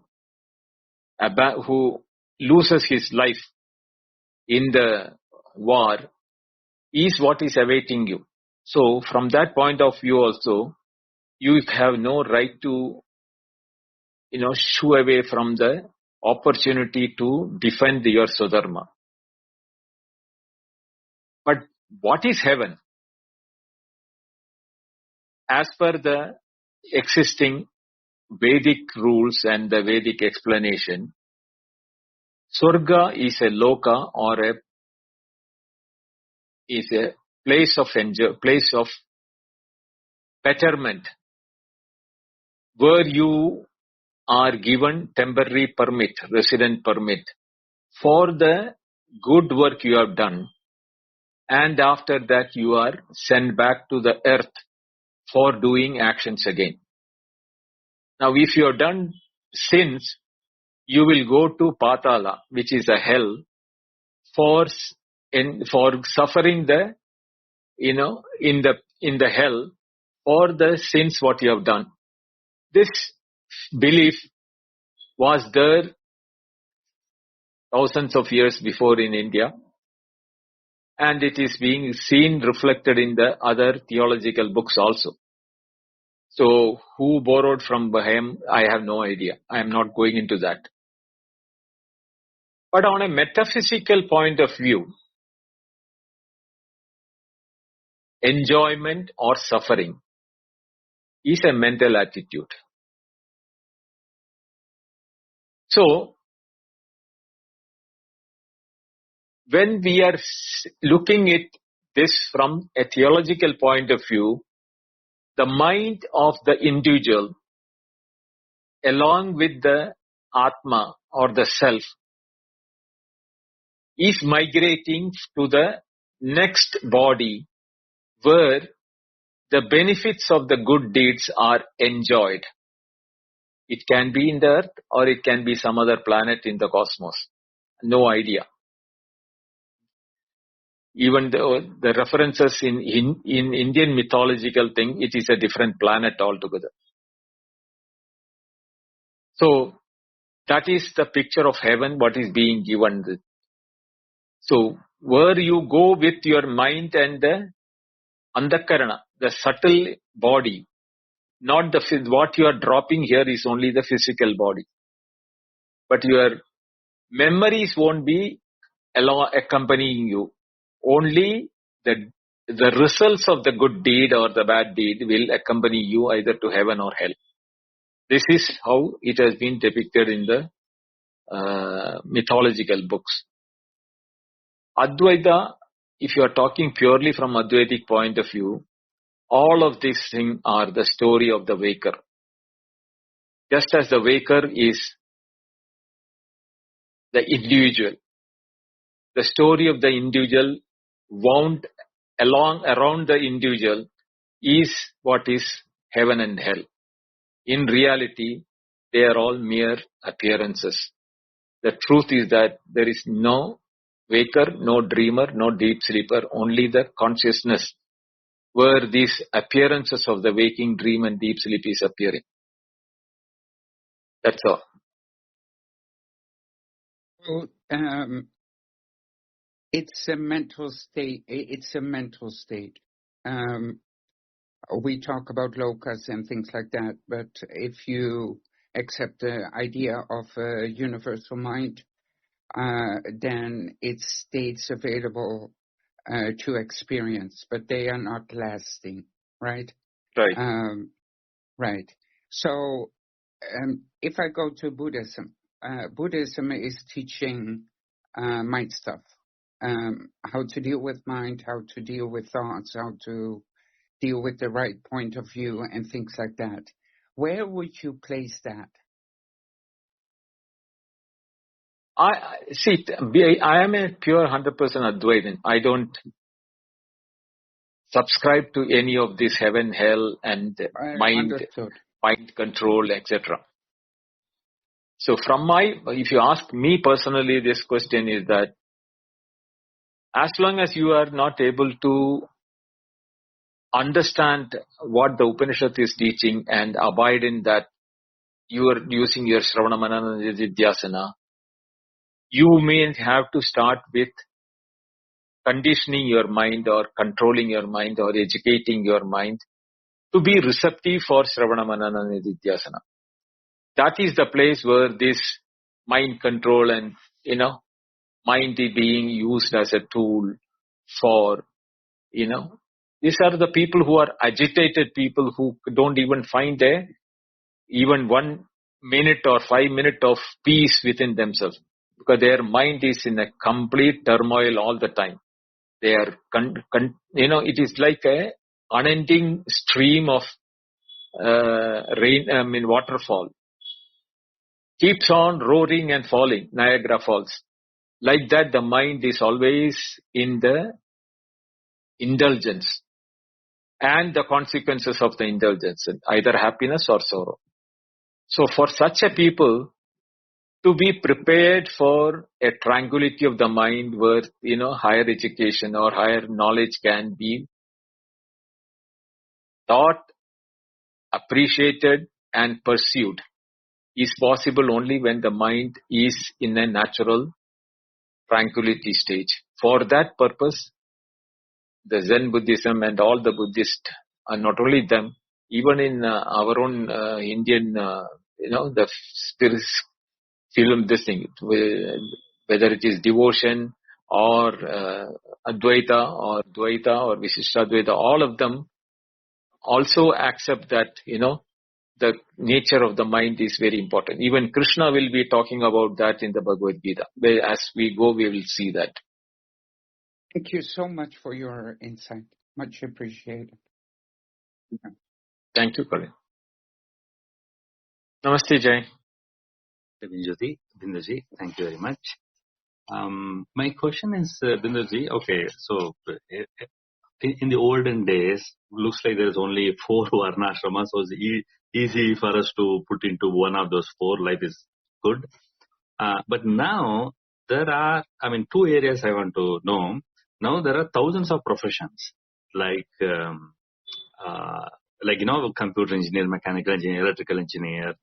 loses his life in the war, is what is awaiting you. So from that point of view also, you have no right to, shoo away from the opportunity to defend your Swadharma. But what is heaven? As per the existing Vedic rules and the Vedic explanation, Swarga is a loka, or is a place of betterment, where you are given temporary permit, resident permit, for the good work you have done, and after that you are sent back to the earth for doing actions again. Now, if you have done sins, you will go to Patala, which is a hell, for suffering the, in the hell, for the sins what you have done. This belief was there thousands of years before in India, and it is being seen reflected in the other theological books also. So, who borrowed from him, I have no idea. I am not going into that. But on a metaphysical point of view, enjoyment or suffering is a mental attitude. So, when we are looking at this from a theological point of view, the mind of the individual, along with the Atma or the self, is migrating to the next body where the benefits of the good deeds are enjoyed. It can be in the earth, or it can be some other planet in the cosmos. No idea. Even the references in Indian mythological thing, it is a different planet altogether. So that is the picture of heaven, what is being given. So where you go with your mind and the andakarana, the subtle body, not what you are dropping here is only the physical body. But your memories won't be accompanying you. Only the results of the good deed or the bad deed will accompany you either to heaven or hell. This is how it has been depicted in the mythological books. Advaita, if you are talking purely from Advaitic point of view, all of these things are the story of the waker. Just as the waker is the individual, the story of the individual wound around the individual is what is heaven and hell. In reality, they are all mere appearances. The truth is that there is no waker, no dreamer, no deep sleeper, only the consciousness where these appearances of the waking, dream and deep sleep is appearing. That's all. So, It's a mental state. It's a mental state. We talk about lokas and things like that, but if you accept the idea of a universal mind, then it's states available to experience, but they are not lasting, right? Right. Right. So if I go to Buddhism, Buddhism is teaching mind stuff, how to deal with mind, how to deal with thoughts, how to deal with the right point of view and things like that. Where would you place that? I am a pure 100% Advaitin. I don't subscribe to any of this heaven, hell, and mind control, etc. So if you ask me personally, this question is that as long as you are not able to understand what the Upanishad is teaching and abide in that, you are using your Shravana Manana Nididhyasana, you may have to start with conditioning your mind or controlling your mind or educating your mind to be receptive for Shravana Manana Nididhyasana. That is the place where this mind control and, mind being used as a tool for, these are the people who are agitated people who don't even find even 1 minute or 5 minutes of peace within themselves, because their mind is in a complete turmoil all the time. They are, it is like a unending stream of waterfall. Keeps on roaring and falling, Niagara Falls. Like that, the mind is always in the indulgence and the consequences of the indulgence, either happiness or sorrow. So for such a people, to be prepared for a tranquility of the mind where, higher education or higher knowledge can be taught, appreciated and pursued, is possible only when the mind is in a natural tranquility stage. For that purpose, the Zen Buddhism and all the Buddhists, and not only them, even in our own Indian, the spirit film, this thing, whether it is devotion or Advaita or Dvaita or Vishishtadvaita, all of them also accept that, the nature of the mind is very important. Even Krishna will be talking about that in the Bhagavad Gita. As we go, we will see that. Thank you so much for your insight. Much appreciated. Thank you, Colin. Namaste, Jai. Binduji, thank you very much. My question is, Binduji, okay, so in the olden days, looks like there's only 4 varnashramas, so it's easy for us to put into one of those 4. Life is good. But now there are, 2 areas I want to know. Now there are thousands of professions, like computer engineer, mechanical engineer, electrical engineer,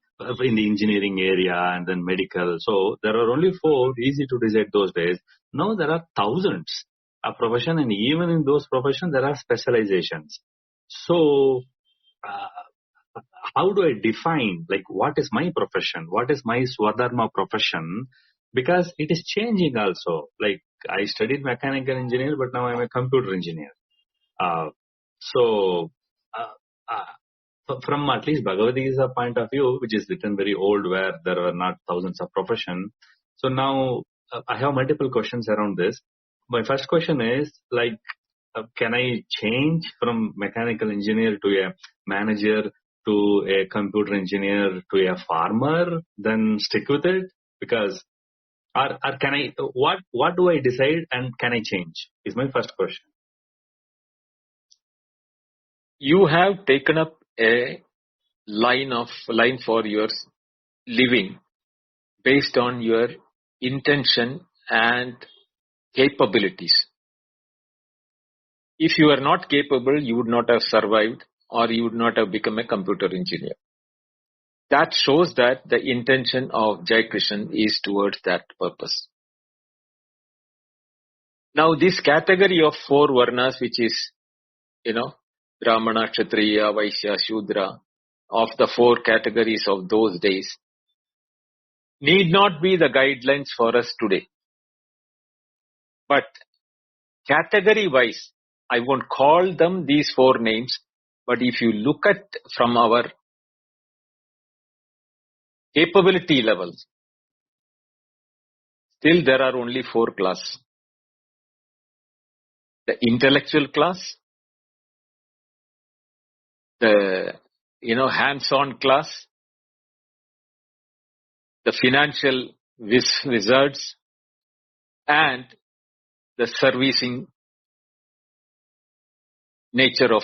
in the engineering area, and then medical. So there are only 4, easy to decide those days. Now there are thousands of professions, and even in those professions there are specializations. So how do I define, what is my profession? What is my Swadharma profession? Because it is changing also. Like, I studied mechanical engineer, but now I'm a computer engineer. From at least Bhagavad Gita point of view, which is written very old, where there were not thousands of professions. So now I have multiple questions around this. My first question is, can I change from mechanical engineer to a manager to a computer engineer to a farmer, then stick with it? Because, or can I, what do I decide and can I change? Is my first question. You have taken up a line for your living based on your intention and capabilities. If you are not capable, you would not have survived, or you would not have become a computer engineer. That shows that the intention of Jai Krishna is towards that purpose. Now this category of 4 varnas, which is, Brahmana, Kshatriya, Vaishya, Shudra, of the 4 categories of those days, need not be the guidelines for us today. But category wise, I won't call them these 4 names, but if you look at from our capability levels, still there are only 4 classes. The intellectual class, the hands-on class, the financial wizards, and the servicing nature of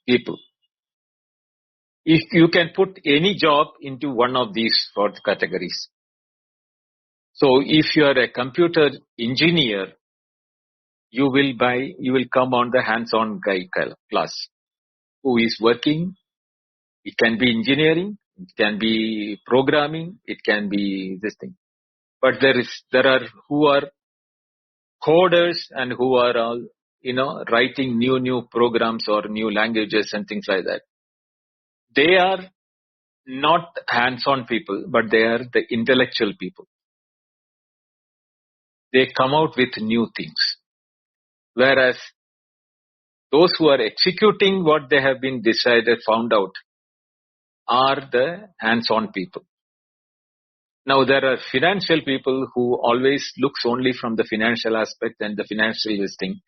people. If you can put any job into one of these 4 categories. So if you are a computer engineer, you will come on the hands-on guy class who is working. It can be engineering, it can be programming, it can be this thing. But there are who are coders and who are all, writing new programs or new languages and things like that. They are not hands-on people, but they are the intellectual people. They come out with new things. Whereas those who are executing what they have been found out, are the hands-on people. Now there are financial people who always looks only from the financial aspect and the financial listing.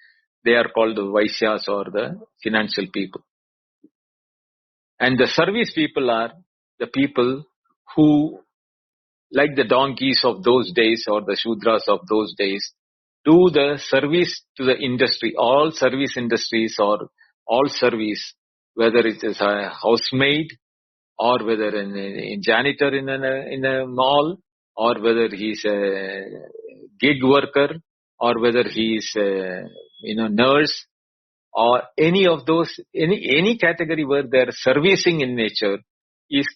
They are called the Vaishyas or the financial people. And the service people are the people who, like the donkeys of those days or the Shudras of those days, do the service to the industry. All service industries or all service, whether it is a housemaid or whether a janitor in a mall, or whether he's a gig worker, or whether he's a nurse, or any of those, any category where they're servicing in nature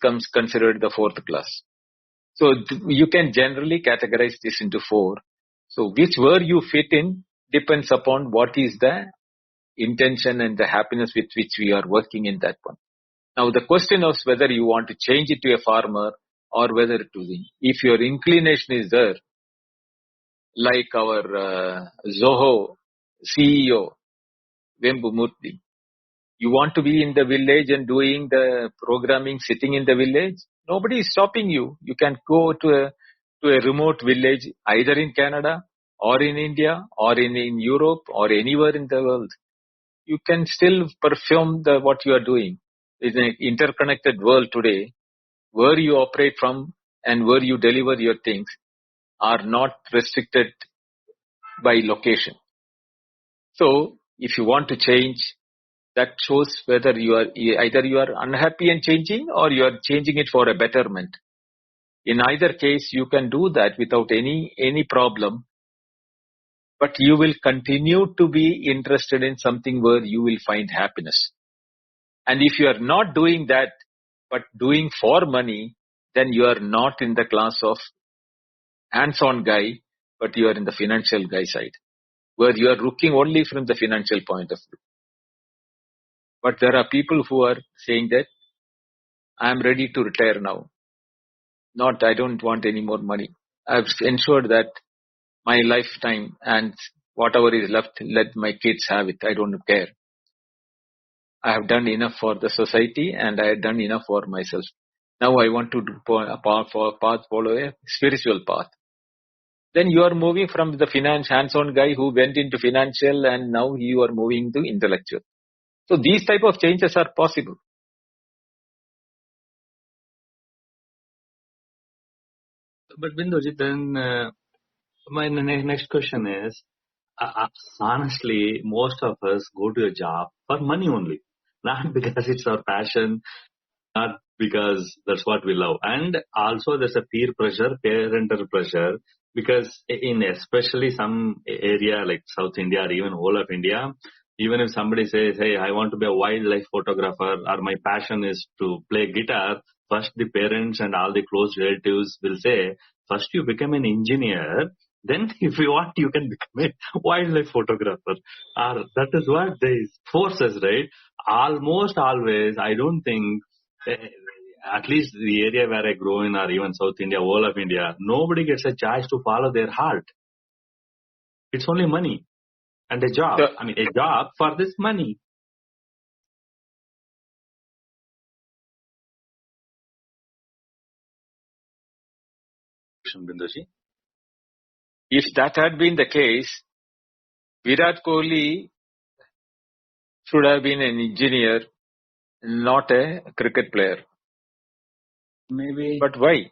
comes considered the 4th class. So you can generally categorize this into 4. So which where you fit in depends upon what is the intention and the happiness with which we are working in that one. Now the question is whether you want to change it to a farmer or whether if your inclination is there, like our Zoho CEO, Vembu Murthy, you want to be in the village and doing the programming sitting in the village, nobody is stopping you. You can go to a remote village either in Canada or in India or in Europe or anywhere in the world. You can still perform what you are doing. It's an interconnected world today. Where you operate from and where you deliver your things are not restricted by location. So if you want to change, that shows whether either you are unhappy and changing or you are changing it for a betterment. In either case, you can do that without any problem, but you will continue to be interested in something where you will find happiness. And if you are not doing that, but doing for money, then you are not in the class of hands-on guy, but you are in the financial guy side, where you are looking only from the financial point of view. But there are people who are saying that I am ready to retire now. I don't want any more money. I've ensured that my lifetime and whatever is left, let my kids have it. I don't care. I have done enough for the society and I have done enough for myself. Now I want to follow a spiritual path. Then you are moving from the hands-on guy who went into financial and now you are moving to intellectual. So these type of changes are possible. But Binduji, then my next question is, honestly, most of us go to a job for money only, not because it's our passion, not because that's what we love. And also there's a peer pressure, parental pressure, because in especially some area like South India or even whole of India, even if somebody says, hey, I want to be a wildlife photographer or my passion is to play guitar, first the parents and all the close relatives will say, first you become an engineer Then if you want, you can become a wildlife photographer. Or that is what they force us, right? Almost always, I don't think, at least the area where I grow in or even South India, whole of India, nobody gets a choice to follow their heart. It's only money and a job. So, I mean, a job for this money. Binduji? if that had been the case, Virat Kohli should have been an engineer, not a cricket player. Maybe. But why?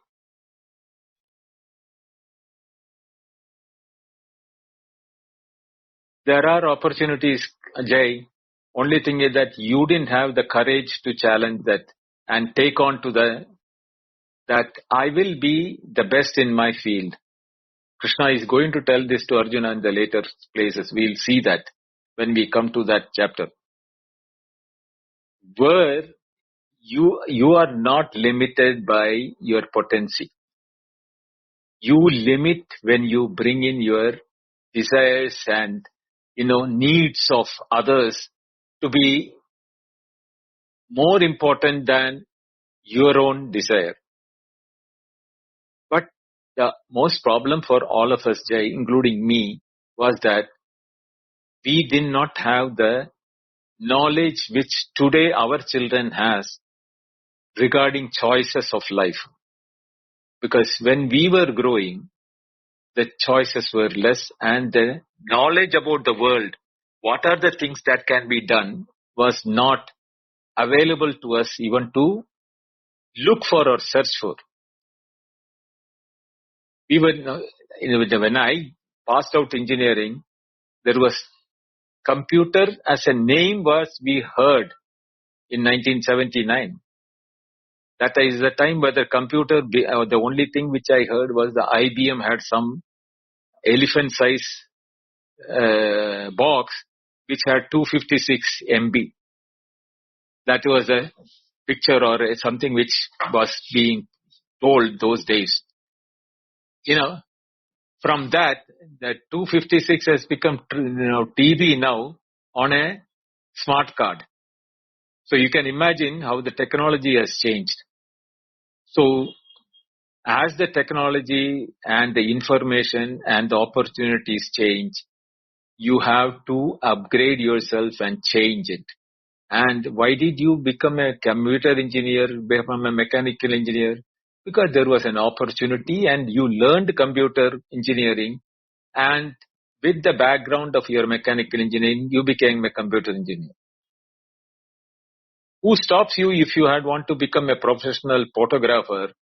There are opportunities, Jay. Only thing is that you didn't have the courage to challenge that and take on to that I will be the best in my field. Krishna is going to tell this to Arjuna in the later places. We'll see that when we come to that chapter. Where you are not limited by your potency. You limit when you bring in your desires and needs of others to be more important than your own desire. But the most problem for all of us, Jay, including me, was that we did not have the knowledge which today our children has regarding choices of life. Because when we were growing, the choices were less and the knowledge about the world, what are the things that can be done, was not available to us even to look for or search for. We were, when I passed out engineering, there was computer as a name was we heard in 1979. That is the time where the computer, the only thing which I heard was the IBM had some elephant size box which had 256 MB. That was a picture or something which was being told those days. From that 256 has become TB now on a smart card. So you can imagine how the technology has changed. So as the technology and the information and the opportunities change, you have to upgrade yourself and change it. And why did you become a computer engineer, become a mechanical engineer? Because there was an opportunity and you learned computer engineering, and with the background of your mechanical engineering, you became a computer engineer. Who stops you if you had want to become a professional photographer?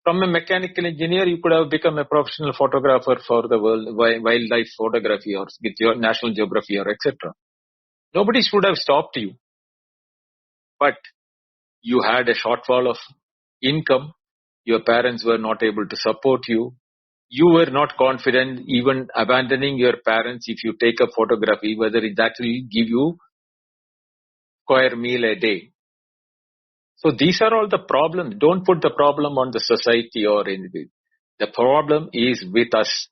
From a mechanical engineer, you could have become a professional photographer for the world, wildlife photography or with your National Geography or etc. Nobody should have stopped you. But you had a shortfall of income. Your parents were not able to support you. You were not confident even abandoning your parents if you take a photography, whether that will give you square meal a day. So these are all the problems. Don't put the problem on the society or anything. The problem is with us.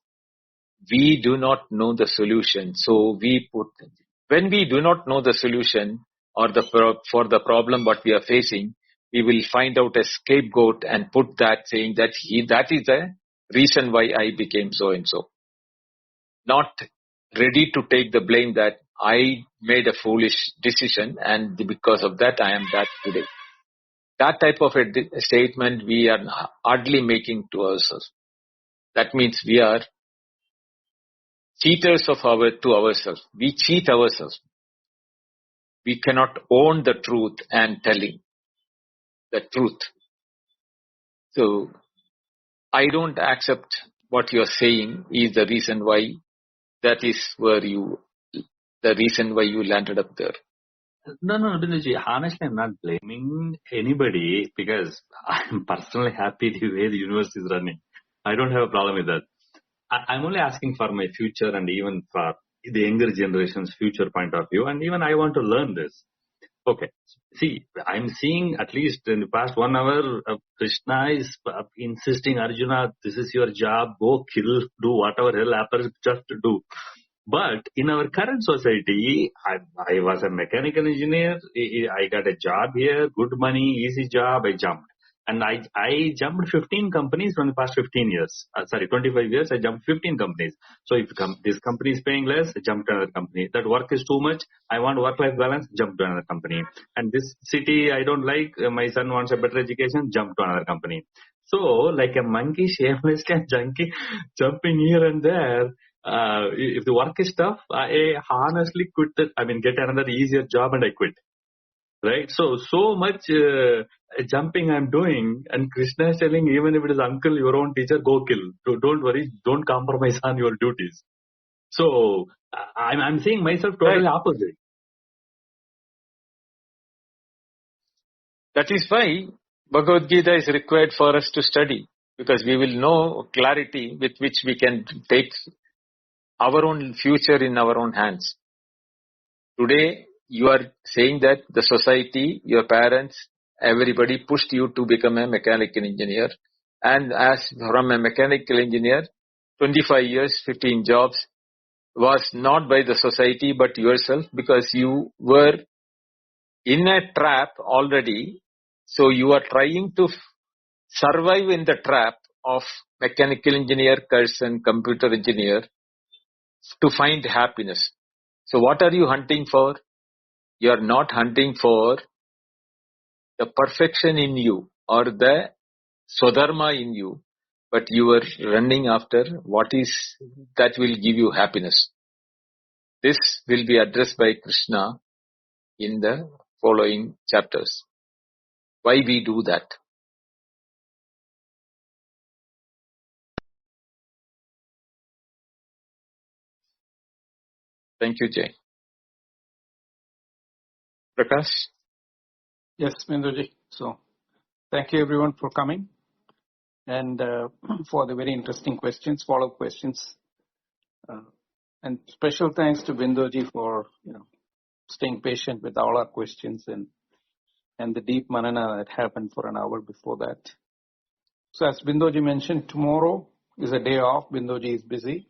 We do not know the solution. So when we do not know the solution or for the problem what we are facing, we will find out a scapegoat and put that saying that that is the reason why I became so and so. Not ready to take the blame that I made a foolish decision and because of that I am that today. That type of a statement we are hardly making to ourselves. That means we are cheaters to ourselves. We cheat ourselves. We cannot own the truth and telling the truth. So I don't accept what you're saying is the reason why that is the reason why you landed up there. No, Binduji, honestly, I'm not blaming anybody because I'm personally happy the way the universe is running. I don't have a problem with that. I'm only asking for my future and even for the younger generation's future point of view. And even I want to learn this. Okay. See, I'm seeing at least in the past 1 hour, Krishna is insisting, Arjuna, this is your job, go kill, do whatever hell happens, just do. But in our current society, I was a mechanical engineer, I got a job here, good money, easy job, I jumped. And I jumped 15 companies from the past 15 years. 25 years, I jumped 15 companies. So if this company is paying less, I jump to another company. That work is too much, I want work-life balance, jump to another company. And this city I don't like, my son wants a better education, jump to another company. So like a monkey, shamelessly and junkie, jumping here and there. If the work is tough, I honestly quit get another easier job and I quit. Right? So much jumping I'm doing, and Krishna is telling, even if it is uncle, your own teacher, go kill. Don't worry, don't compromise on your duties. So I'm seeing myself totally opposite. That is why Bhagavad Gita is required for us to study, because we will know clarity with which we can take our own future in our own hands. Today, you are saying that the society, your parents, everybody pushed you to become a mechanical engineer. And as from a mechanical engineer, 25 years, 15 jobs was not by the society but yourself, because you were in a trap already. So you are trying to survive in the trap of mechanical engineer, person, computer engineer to find happiness. So what are you hunting for? You are not hunting for the perfection in you or the swadharma in you, but you are running after what is that will give you happiness. This will be addressed by Krishna in the following chapters. Why we do that? Thank you, Jay. Prakash? Yes, Binduji. So, thank you everyone for coming and for the very interesting questions, follow-up questions. And special thanks to Binduji for staying patient with all our questions and the deep manana that happened for an hour before that. So as Binduji mentioned, tomorrow is a day off. Binduji is busy.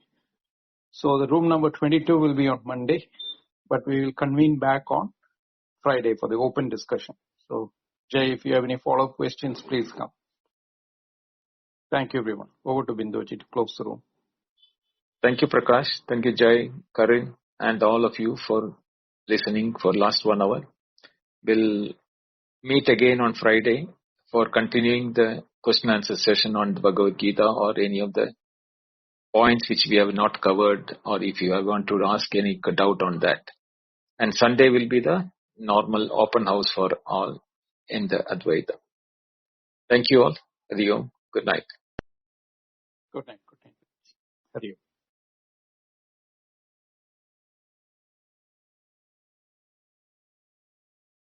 So the room number 22 will be on Monday, but we will convene back on Friday for the open discussion. So Jay, if you have any follow-up questions, please come. Thank you, everyone. Over to Binduji to close the room. Thank you, Prakash. Thank you, Jay, Karin, and all of you for listening for last 1 hour. We'll meet again on Friday for continuing the question answer session on the Bhagavad Gita or any of the points which we have not covered, or if you want to ask any doubt on that. And Sunday will be the normal open house for all in the Advaita. Thank you all. Hari Om. Good night. Good night. Hari Om.